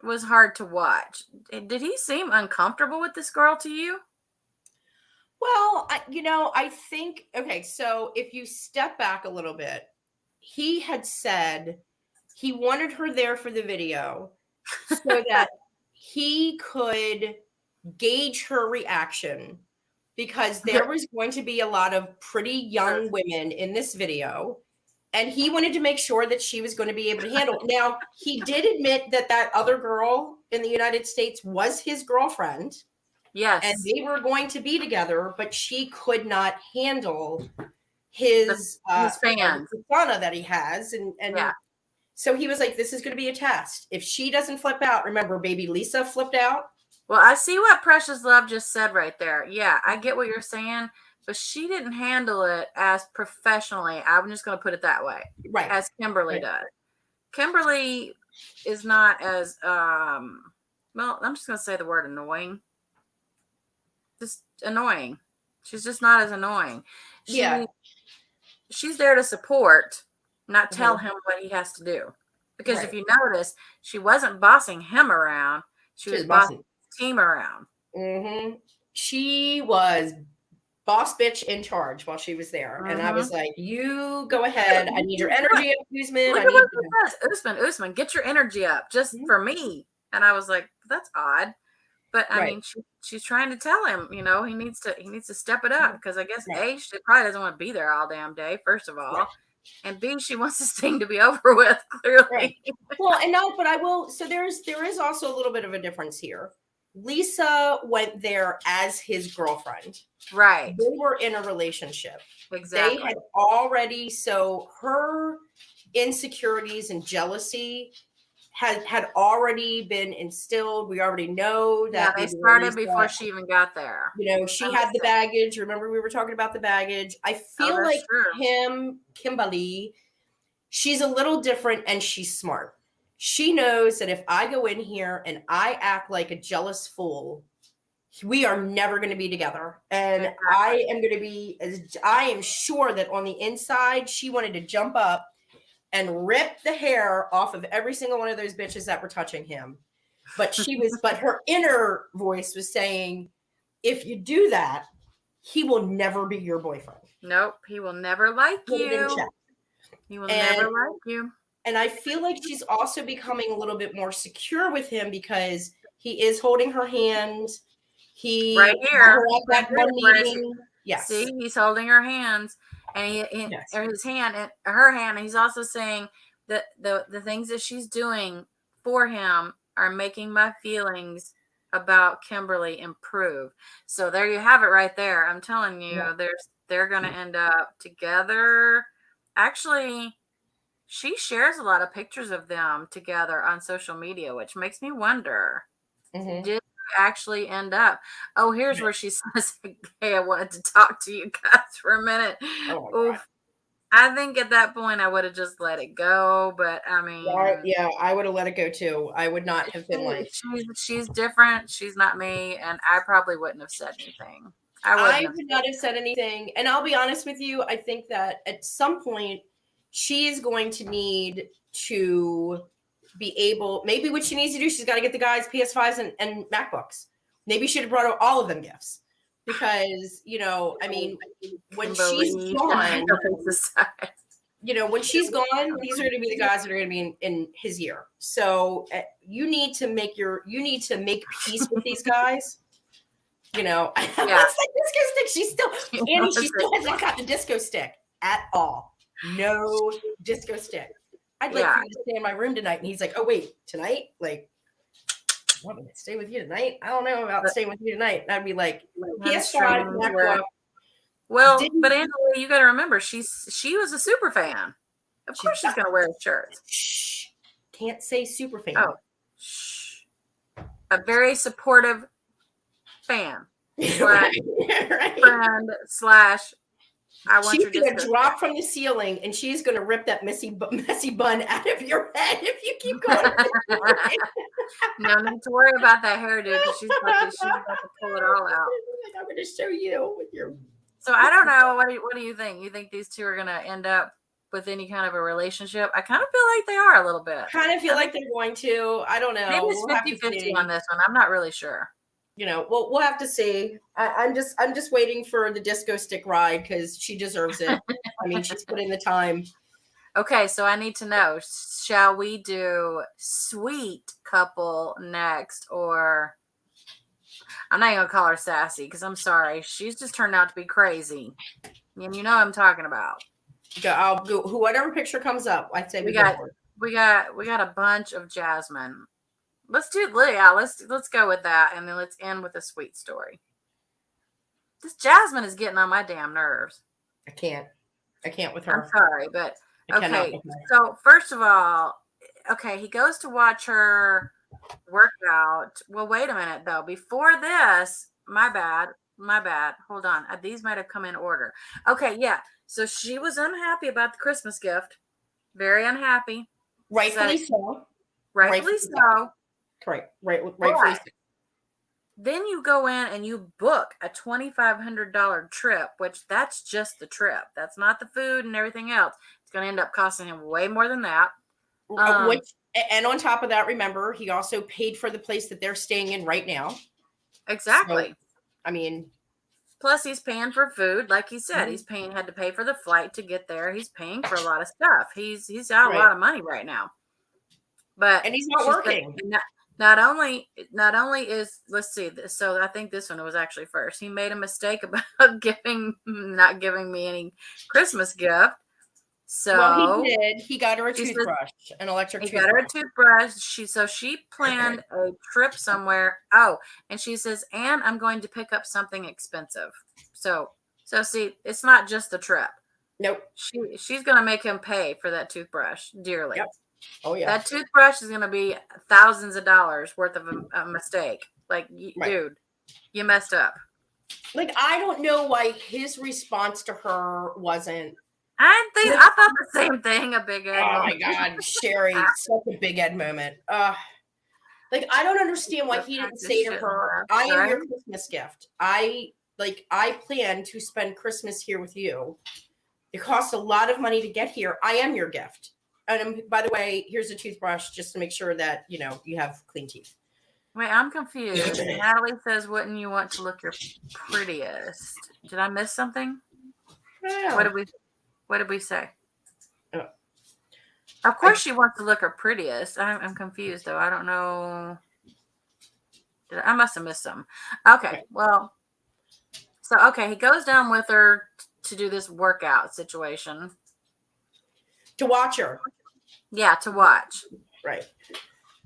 was hard to watch. Did he seem uncomfortable with this girl to you? Well, I think, okay, so if you step back a little bit, he had said he wanted her there for the video so that he could gauge her reaction, because there was going to be a lot of pretty young women in this video, and he wanted to make sure that she was going to be able to handle it. Now, he did admit that that other girl in the United States was his girlfriend. Yes. And they were going to be together, but she could not handle his fans. persona that he has. And yeah. So he was like, this is going to be a test. If she doesn't flip out, remember, baby Lisa flipped out. Well, I see what Precious Love just said right there. Yeah, I get what you're saying, but she didn't handle it as professionally. I'm just going to put it that way. Right. As Kimberly does. Kimberly is not as, well, I'm just going to say the word annoying. Just annoying. She's just not as annoying. She's there to support, not tell him what he has to do. Because if you notice, she wasn't bossing him around. She was bossing his team around. Mm-hmm. She was boss bitch in charge while she was there. And I was like, you go ahead. I need your energy up, Usman. Usman, get your energy up just for me. And I was like, that's odd. But I mean, she's trying to tell him, he needs to step it up, because I guess A, she probably doesn't want to be there all damn day, first of all. And B, she wants this thing to be over with, clearly. Right. Well, and no, but I will. So there is also a little bit of a difference here. Lisa went there as his girlfriend. Right. They were in a relationship. Exactly. They had already, so her insecurities and jealousy had already been instilled. We already know that they started before she even got there. She had the baggage. Remember, we were talking about the baggage. I feel like Kimberly, she's a little different, and she's smart. She knows that if I go in here and I act like a jealous fool, we are never going to be together. And I am sure that on the inside, she wanted to jump up and rip the hair off of every single one of those bitches that were touching him. But her inner voice was saying, if you do that, he will never be your boyfriend. Nope. He will never like you. He will never like you. And I feel like she's also becoming a little bit more secure with him, because he is holding her hand. Right here. Yes. See, he's holding her hands, and his hand and her hand. And he's also saying that the things that she's doing for him are making my feelings about Kimberly improve. So there you have it right there. I'm telling you, they're going to end up together. Actually, she shares a lot of pictures of them together on social media, which makes me wonder, did they actually end up? Oh, here's where she says, hey, I wanted to talk to you guys for a minute. Oof. I think at that point I would have just let it go, but I mean, I would have let it go too. I would not have been like, she's different. She's not me, and I probably wouldn't have said anything. I would not have said anything. And I'll be honest with you, I think that at some point she is going to need to be able, maybe what she needs to do, she's got to get the guys PS5s and MacBooks. Maybe she should have brought all of them gifts. Because, I mean, when she's gone, when she's gone, these are going to be the guys that are going to be in his year. So you need to make peace with these guys. It's like disco stick. She still has not got the disco stick at all. No disco stick. I'd like for you to stay in my room tonight. And he's like, oh, wait, tonight? Like, want me to stay with you tonight? I don't know about staying with you tonight. And I'd be like, PS5. Well, but Angela, you got to remember, she was a super fan. Of course she's going to wear a shirt. Shh. Can't say super fan. Oh, shh. A very supportive fan. Friend / I want she's going to drop from the ceiling, and she's going to rip that messy bun out of your head if you keep going. No need to worry about that hairdo, because she's about to pull it all out. I'm going to show you with your. So I don't know. What do you think? You think these two are going to end up with any kind of a relationship? I kind of feel like they are a little bit. Kind of feel like they're going to. I don't know. Maybe it's 50-50 on this one. I'm not really sure. we'll have to see. I'm just waiting for the disco stick ride because she deserves it. I mean, she's put in the time. Okay, so I need to know, shall we do sweet couple next, or I'm not even gonna call her sassy because I'm sorry, she's just turned out to be crazy, and you know what I'm talking about. I'll go whatever picture comes up. I'd say we got a bunch of Jasmine. Let's go with that, and then let's end with a sweet story. This Jasmine is getting on my damn nerves. I can't with her. I'm sorry, but okay. So first of all, okay, he goes to watch her work out. Well, wait a minute though. Before this, my bad. Hold on. These might have come in order. Okay, yeah. So she was unhappy about the Christmas gift. Very unhappy. Rightfully so. Rightfully so. Correct. Rightfully so. Then you go in and you book a $2,500 trip, which that's just the trip. That's not the food and everything else. It's going to end up costing him way more than that. And on top of that, remember, he also paid for the place that they're staying in right now. Exactly. So, I mean, plus he's paying for food, like he said. Mm-hmm. Had to pay for the flight to get there. He's paying for a lot of stuff. He's got a lot of money right now. And he's not working. Not only is, let's see, so I think this one was actually first. He made a mistake about not giving me any Christmas gift. So he did. He got her a toothbrush, an electric toothbrush. He got her a toothbrush. She planned a trip somewhere. Oh, and she says, and I'm going to pick up something expensive. So see, it's not just the trip. Nope. She's going to make him pay for that toothbrush dearly. Yep. Oh yeah. That toothbrush is going to be thousands of dollars worth of a mistake. Like, dude, you messed up. Like, I don't know why his response to her wasn't. I thought the same thing. A big Ed. Oh my God, Sherry, such a big Ed moment. Like, I don't understand why he didn't say to her, "I am your Christmas gift. I plan to spend Christmas here with you. It costs a lot of money to get here. I am your gift. And by the way, here's a toothbrush just to make sure that, you have clean teeth." Wait, I'm confused. Natalie says, wouldn't you want to look your prettiest? Did I miss something? Yeah. What did we say? Oh. Of course she wants to look her prettiest. I'm confused, though. I don't know. I must have missed some. Okay, well. So, he goes down with her to do this workout situation. To watch her. Yeah, to watch. Right.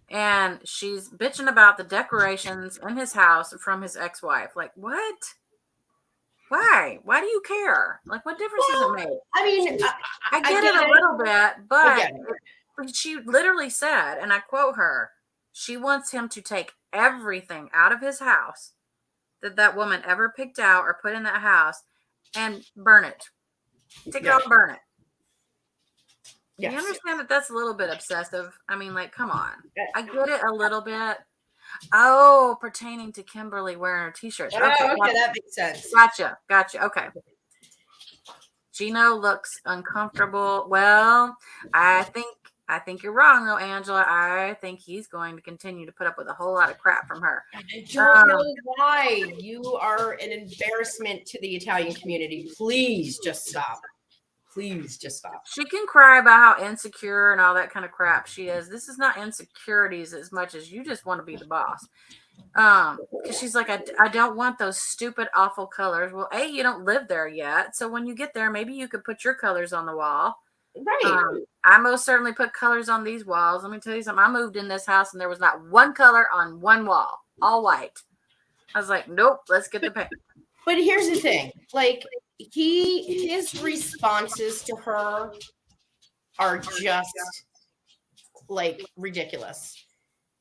And she's bitching about the decorations in his house from his ex-wife. Like, what? Why? Why do you care? Like, what difference does it make? I mean, I get it a little bit, but she literally said, and I quote her, she wants him to take everything out of his house that woman ever picked out or put in that house and burn it. Take it out and burn it. Yes. You understand that that's a little bit obsessive? I mean, like, come on. I get it a little bit. Oh, pertaining to Kimberly wearing her t-shirts. Okay, that makes sense. Gotcha. Okay. Gino looks uncomfortable. Well, I think you're wrong, though, Angela. I think he's going to continue to put up with a whole lot of crap from her. I don't know why. You are an embarrassment to the Italian community. Please just stop. She can cry about how insecure and all that kind of crap she is. This is not insecurities as much as you just want to be the boss. Because she's like, I don't want those stupid, awful colors. Well, A, you don't live there yet. So when you get there, maybe you could put your colors on the wall. Right. I most certainly put colors on these walls. Let me tell you something. I moved in this house and there was not one color on one wall, all white. I was like, nope, let's get the paint. But here's the thing. Like, his responses to her are just like ridiculous.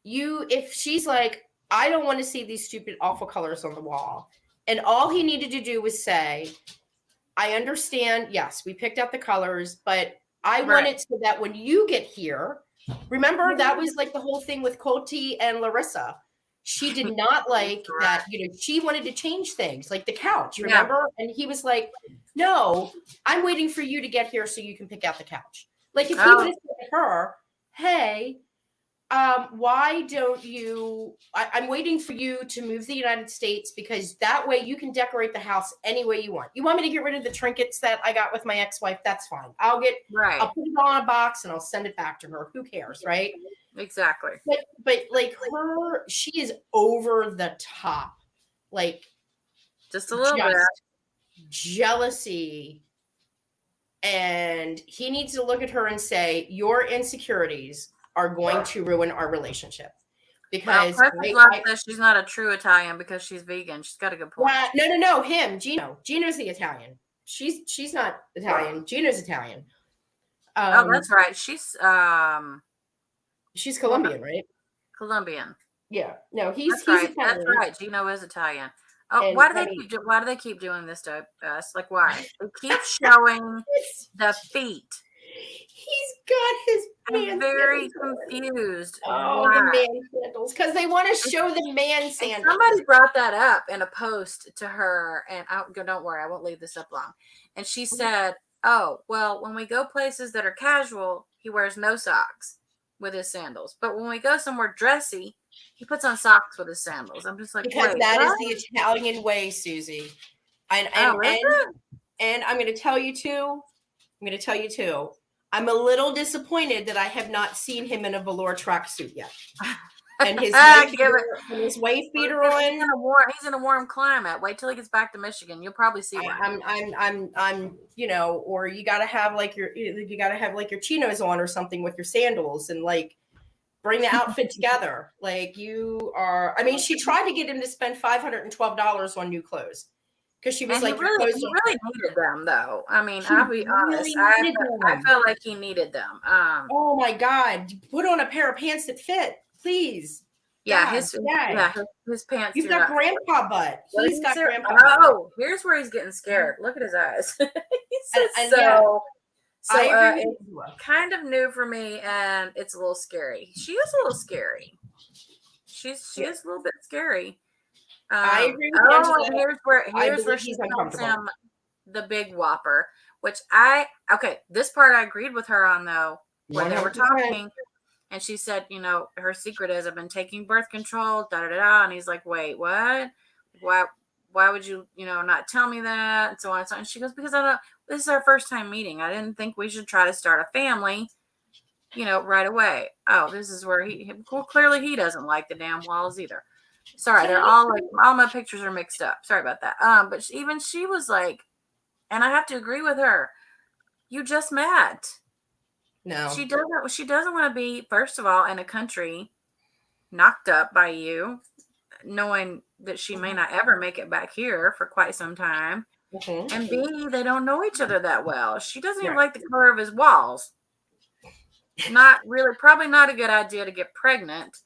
If she's like, I don't want to see these stupid, awful colors on the wall. And all he needed to do was say, I understand. Yes, we picked out the colors, but I want it so that when you get here, remember that was like the whole thing with Colty and Larissa. She did not like that, she wanted to change things like the couch, remember? Yeah. And he was like, no, I'm waiting for you to get here so you can pick out the couch. Like if he would have said to her, hey, why don't you? I'm waiting for you to move to the United States because that way you can decorate the house any way you want. You want me to get rid of the trinkets that I got with my ex-wife? That's fine. I'll put it on a box and I'll send it back to her. Who cares, right? Exactly. But like she is over the top, like just a little bit jealousy. And he needs to look at her and say, your insecurities are going to ruin our relationship. Because she's not a true Italian because she's vegan. She's got a good point. No, him, Gino. Gino's the Italian. She's not Italian. Gino's Italian. Oh, that's right. She's Colombian, right? Colombian. Yeah. No, he's right. Italian. That's right. Gino is Italian. Oh, why do they keep doing this to us? Like, why? They keep showing the feet. He's got his I'm very confused. Oh, the man sandals. Because they want to show the man sandals. Somebody brought that up in a post to her, and don't worry, I won't leave this up long. And she said, oh, well, when we go places that are casual, he wears no socks with his sandals. But when we go somewhere dressy, he puts on socks with his sandals. I'm just like, because that is the Italian way, Susie. And I'm going to tell you too. I'm a little disappointed that I have not seen him in a velour tracksuit yet. And his wife beater on. He's in a warm climate. Wait till he gets back to Michigan. You'll probably see one. I'm or you gotta have like your chinos on or something with your sandals and like bring the outfit together. Like you are. I mean, she tried to get him to spend $512 on new clothes. Because she was he really needed them, though. I mean, I'll be honest. I felt like he needed them. Oh my God! Put on a pair of pants that fit, please. Yeah, his pants. You've got grandpa butt. He's got grandpa. Oh, here's where he's getting scared. Look at his eyes. It's kind of new for me, and it's a little scary. She is a little scary. She is a little bit scary. I agree with Angela. Here's where she calls him the big whopper, which this part I agreed with her on though when 100%. They were talking, and she said, her secret is I've been taking birth control, and he's like, wait, what? Why would you, not tell me that? And so on and so on. And she goes, because this is our first time meeting. I didn't think we should try to start a family, right away. Oh, this is where clearly he doesn't like the damn walls either. Sorry, they're all my pictures are mixed up. Sorry about that. But even she was like, and I have to agree with her. You just met. No, she doesn't want to be, first of all, in a country knocked up by you, knowing that she may not ever make it back here for quite some time. Mm-hmm. And B, they don't know each other that well. She doesn't even like the color of his walls. Probably not a good idea to get pregnant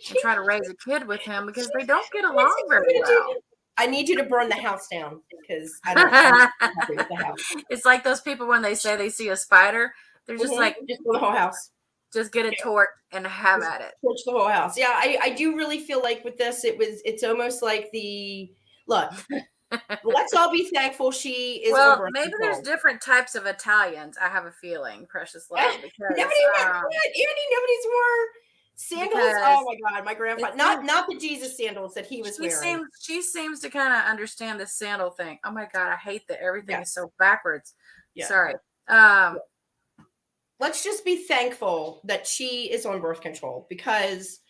and try to raise a kid with him because they don't get along very well. I need you to burn the house down because I don't agree with the house. It's like those people when they say they see a spider, they're just like, just burn the whole house. Just get a torch and have at it. Torch the whole house. Yeah, I do really feel like with this, it's almost like look. Let's all be thankful she is. Well, maybe there's different types of Italians. I have a feeling, precious love, because nobody's wore sandals. Oh my God, my grandpa! Not the Jesus sandals that he was wearing. She seems to kind of understand the sandal thing. Oh my God, I hate that everything is so backwards. Yeah. Sorry. Let's just be thankful that she is on birth control because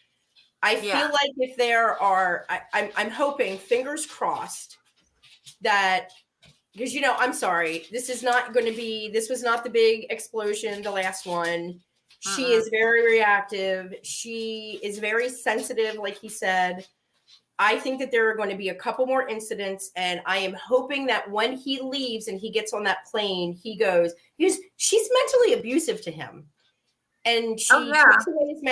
I feel like if there are, I'm hoping, fingers crossed, that because I'm sorry, this was not the big explosion, the last one. She is very reactive. She is very sensitive, like he said. I think that there are going to be a couple more incidents, and I am hoping that when he leaves and he gets on that plane, she's mentally abusive to him. And she takes away his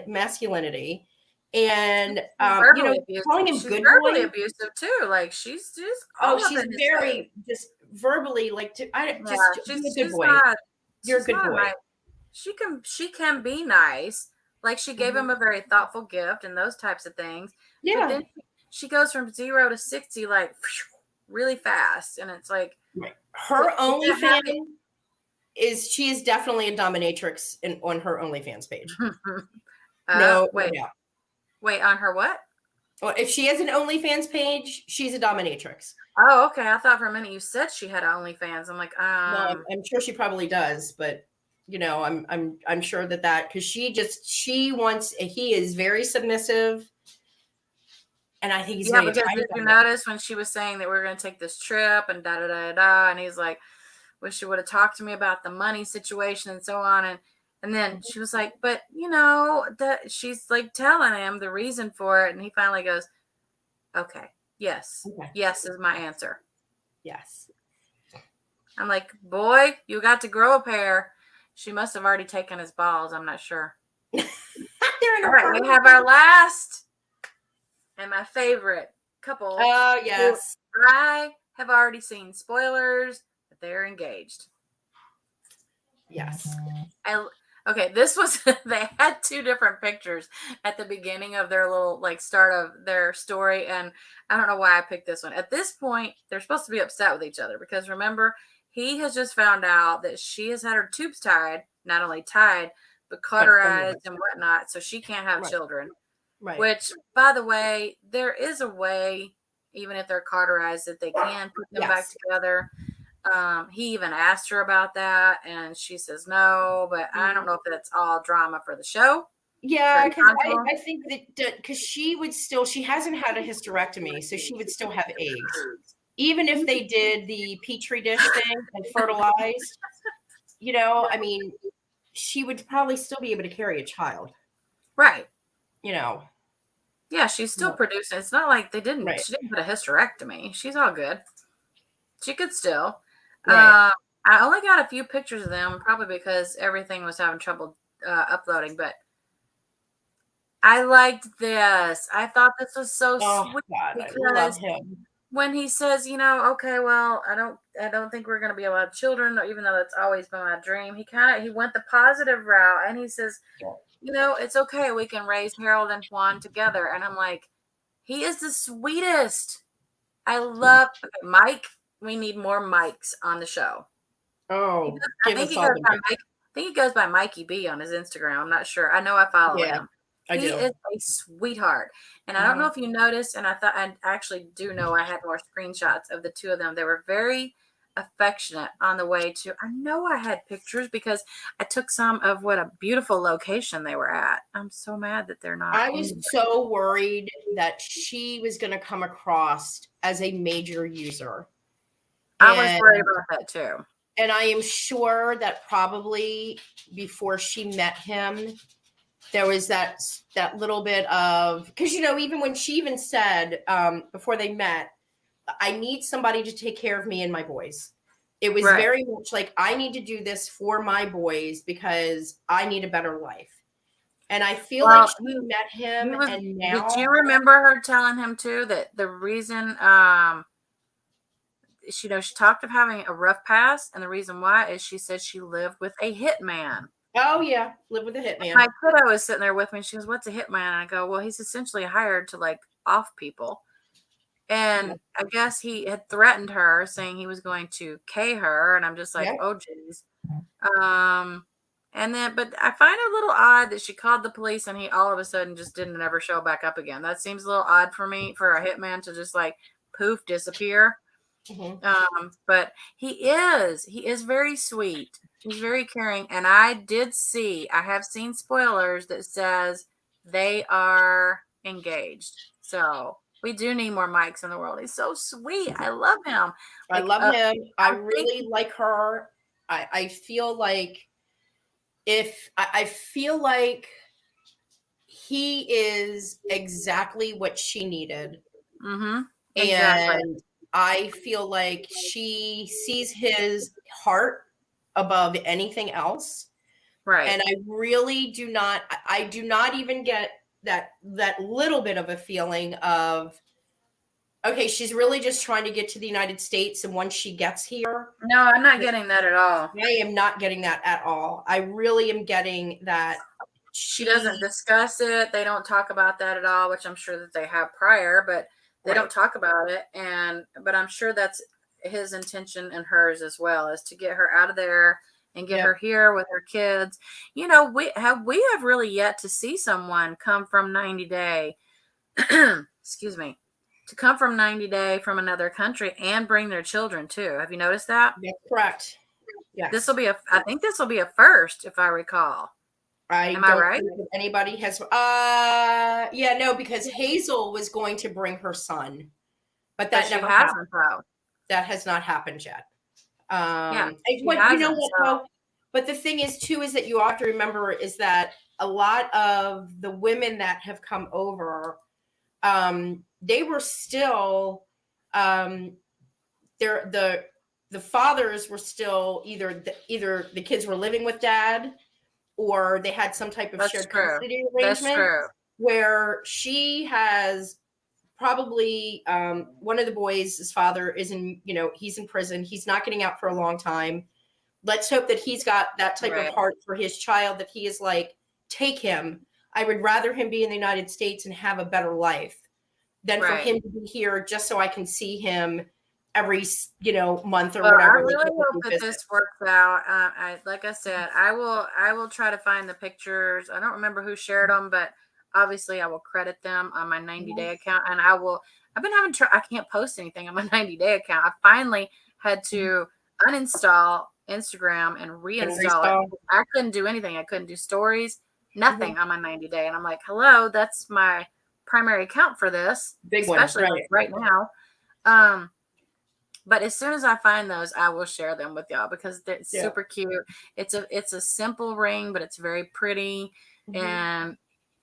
masculinity. And calling him good verbally abusive too. Like she's just she's very just verbally she's a good boy. You're a good boy. Right. She can be nice. Like she gave him a very thoughtful gift and those types of things. Yeah. But then she goes from 0 to 60 like really fast, and it's like her OnlyFans she is definitely a dominatrix on her OnlyFans page. No, Wait, no. wait, on her what? Well, if she has an OnlyFans page, she's a dominatrix. Oh, okay. I thought for a minute you said she had OnlyFans. I'm like, No, I'm sure she probably does, but I'm sure that because she wants. He is very submissive, and I think he's yeah, getting because tired did you of it. notice when she was saying that we are going to take this trip and da da da da, and he's like, wish she would have talked to me about the money situation and so on, and then she was like, but that she's like telling him the reason for it, and he finally goes, okay, yes, Okay. yes is my answer. Yes. I'm like, boy, you got to grow a pair. She must have already taken his balls. I'm not sure. All right, we have our last and my favorite couple. Oh, yes. I have already seen spoilers, but they're engaged. Yes. Okay, this was, they had two different pictures at the beginning of their little, like, start of their story, and I don't know why I picked this one. At this point, they're supposed to be upset with each other because remember, he has just found out that she has had her tubes tied, not only tied, but cauterized and whatnot, so she can't have children. Right. Which, by the way, there is a way, even if they're cauterized, that they can put them back together. He even asked her about that, and she says no, but I don't know if that's all drama for the show. Yeah, because I think that because she hasn't had a hysterectomy, so she would still have eggs. Even if they did the Petri dish thing and fertilized, I mean, she would probably still be able to carry a child. Right. Yeah, she's still producing. It's not like she didn't put a hysterectomy. She's all good. She could still. Right. I only got a few pictures of them, probably because everything was having trouble uploading, but I liked this. I thought this was so sweet because I love him. When he says, okay, well, I don't think we're going to be able to have children, even though that's always been my dream. He went the positive route, and he says, it's okay. We can raise Harold and Juan together. And I'm like, he is the sweetest. I love Mike. We need more Mikes on the show. Oh, I think he goes by Mikey B on his Instagram. I'm not sure. I know I follow him. He is a sweetheart. And I don't know if you noticed, and I actually do know I had more screenshots of the two of them. They were very affectionate on the way to, I know I had pictures because I took some of what a beautiful location they were at. I'm so mad that they're not. I was so worried that she was going to come across as a major user. I was worried about that too. And I am sure that probably before she met him, there was that little bit of, because, even when she even said before they met, I need somebody to take care of me and my boys. It was very much like, I need to do this for my boys because I need a better life. And I feel like she met him and now. Did you remember her telling him too that the reason, she talked of having a rough past, and the reason why is she said she lived with a hitman. Oh, yeah. Live with a hitman. My kiddo was sitting there with me. She goes, what's a hitman? And I go, well, he's essentially hired to like off people. And I guess he had threatened her saying he was going to K her. And I'm just like, oh, geez. And then, but I find it a little odd that she called the police and he all of a sudden just didn't ever show back up again. That seems a little odd for me, for a hitman to just like poof, disappear. But he is very sweet. He's very caring. And I have seen spoilers that says they are engaged. So we do need more Mikes in the world. He's so sweet. I love him. I love him. I really like her. I feel like I feel like he is exactly what she needed. Exactly. And I feel like she sees his heart above anything else. Right. And I really do not even get that little bit of a feeling of, okay, she's really just trying to get to the United States. And once she gets here. No, I'm not getting that at all. I am not getting that at all. I really am getting that. She doesn't discuss it. They don't talk about that at all, which I'm sure that they have prior, but they don't talk about it. But I'm sure that's his intention and hers as well, is to get her out of there and get her here with her kids. You know, we have really yet to see someone come from 90 Day, excuse me, to come from 90 Day from another country and bring their children too. Have you noticed that? That's correct. Yes. I think this will be a first, if I recall. Am I right? Think that anybody has because Hazel was going to bring her son, but that never happened. That has not happened yet. You know what though? But the thing is too is that you have to remember is that a lot of the women that have come over, they were still the fathers were still either the kids were living with dad, or they had some type of shared custody arrangement where she has probably one of the boys, his father is he's in prison. He's not getting out for a long time. Let's hope that he's got that type of heart for his child, that he is like, take him. I would rather him be in the United States and have a better life than for him to be here just so I can see him every month or whatever. I really hope that this works out. Like I said, I will try to find the pictures. I don't remember who shared them, but obviously I will credit them on my 90 Day account, and I've been having I can't post anything on my 90 Day account. I finally had to uninstall Instagram and reinstall it. I couldn't do anything. I couldn't do stories, nothing on my 90 Day. And I'm like, hello, that's my primary account for this, especially right now. But as soon as I find those, I will share them with y'all because they're super cute. It's a simple ring, but it's very pretty, and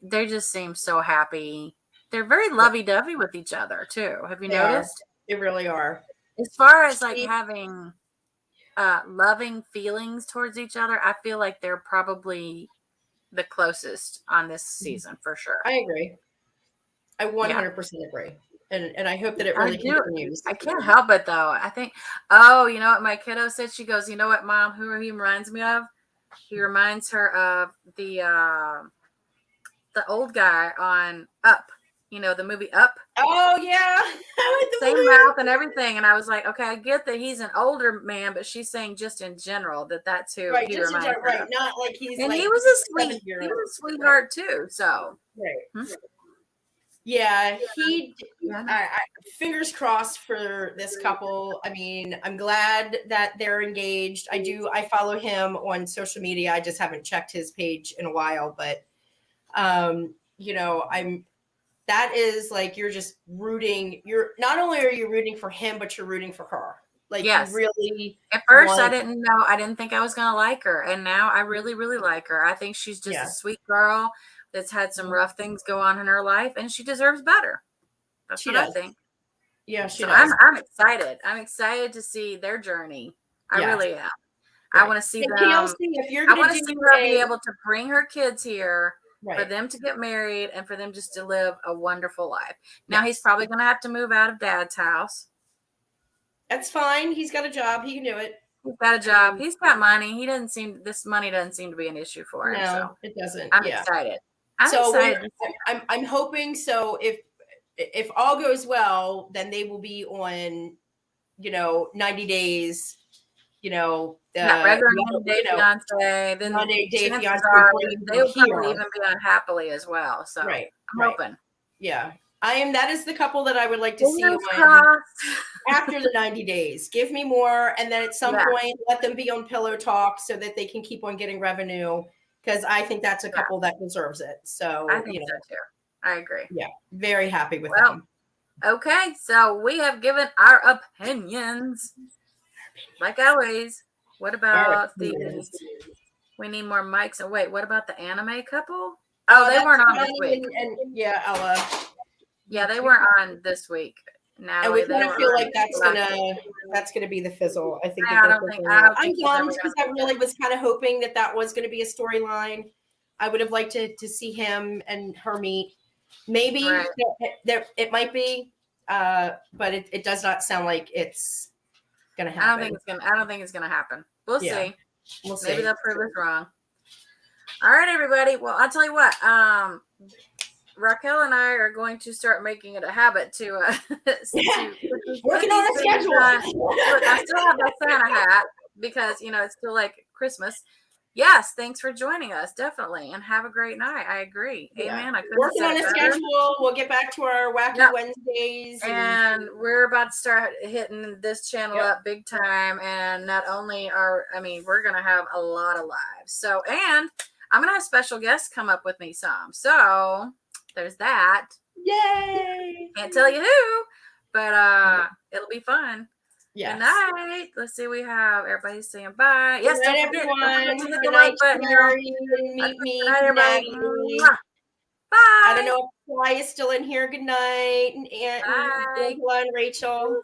they just seem so happy. They're very lovey-dovey with each other too. Have you noticed? They really are. As far as like having loving feelings towards each other, I feel like they're probably the closest on this season for sure. I agree. I 100% agree. And I hope that it really continues. I can't help it though. I think, you know what my kiddo said? She goes, you know what, Mom, who he reminds me of? He reminds her of the old guy on Up. You know, the movie Up. Oh yeah. Same mouth and everything. And I was like, okay, I get that he's an older man, but she's saying just in general that's who he reminds her of. Not like he's and like he was a sweetheart too. So yeah, I fingers crossed for this couple. I mean, I'm glad that they're engaged. I follow him on social media. I just haven't checked his page in a while, but that is like, you're just rooting. You're not only are you rooting for him, but you're rooting for her. Like, you really. At first, I didn't think I was gonna like her, and now I really, really like her. I think she's just a sweet girl that's had some rough things go on in her life, and she deserves better. That's what I think. Yeah, she does. I'm excited. I'm excited to see their journey. I really am. I want to see them. I want to see her be able to bring her kids here, for them to get married, and for them just to live a wonderful life. Now he's probably going to have to move out of Dad's house. That's fine. He's got a job. He can do it. He's got a job. He's got money. This money doesn't seem to be an issue for him. No, so it doesn't. I'm excited. I'm hoping so. If all goes well, then they will be on, 90 days. Regular 90 Day Fiance. Then 90 Day Fiance. They'll probably even be unhappily as well. So I'm hoping. Yeah. That is the couple that I would like to see after the 90 days. Give me more. And then at some point, let them be on Pillow Talk so that they can keep on getting revenue. Because I think that's a couple that deserves it. So I think so too. I agree. Yeah. Very happy with them. Okay. So we have given our opinions. Like always. What about these? We need more mics. And wait, what about the anime couple? Oh, they weren't on this week. Ella. Yeah, they weren't on this week. Natalie, and we kind of feel like that's gonna be the fizzle. I think. I'm bummed because I really was kind of hoping that was going to be a storyline. I would have liked to see him and her meet. Maybe it might be, but it does not sound like it's gonna happen. I don't think it's gonna happen. We'll see. We'll see. Maybe they'll prove us wrong. All right, everybody. Well, I'll tell you what. Raquel and I are going to start making it a habit to working on a schedule. Look, I still have my Santa hat. because it's still like Christmas. Yes, thanks for joining us, definitely, and have a great night. I agree. Yeah. Amen. I couldn't Working have on a said it better. schedule. We'll get back to our wacky Yep. Wednesdays. And we're about to start hitting this channel Yep. up big time. And not only we're going to have a lot of lives. So, and I'm going to have special guests come up with me some. So there's that. Yay! Can't tell you who, but it'll be fun. Yes. Good night. Let's see. We have everybody saying bye. Yes, Good night, don't forget to hit everyone. the Good like night, button, y'all. Sherry, and meet me. Good night, everybody. Natalie. Mwah. Bye. I don't know if Fly is still in here. Good night, and Aunt and Bye. Angela and Rachel.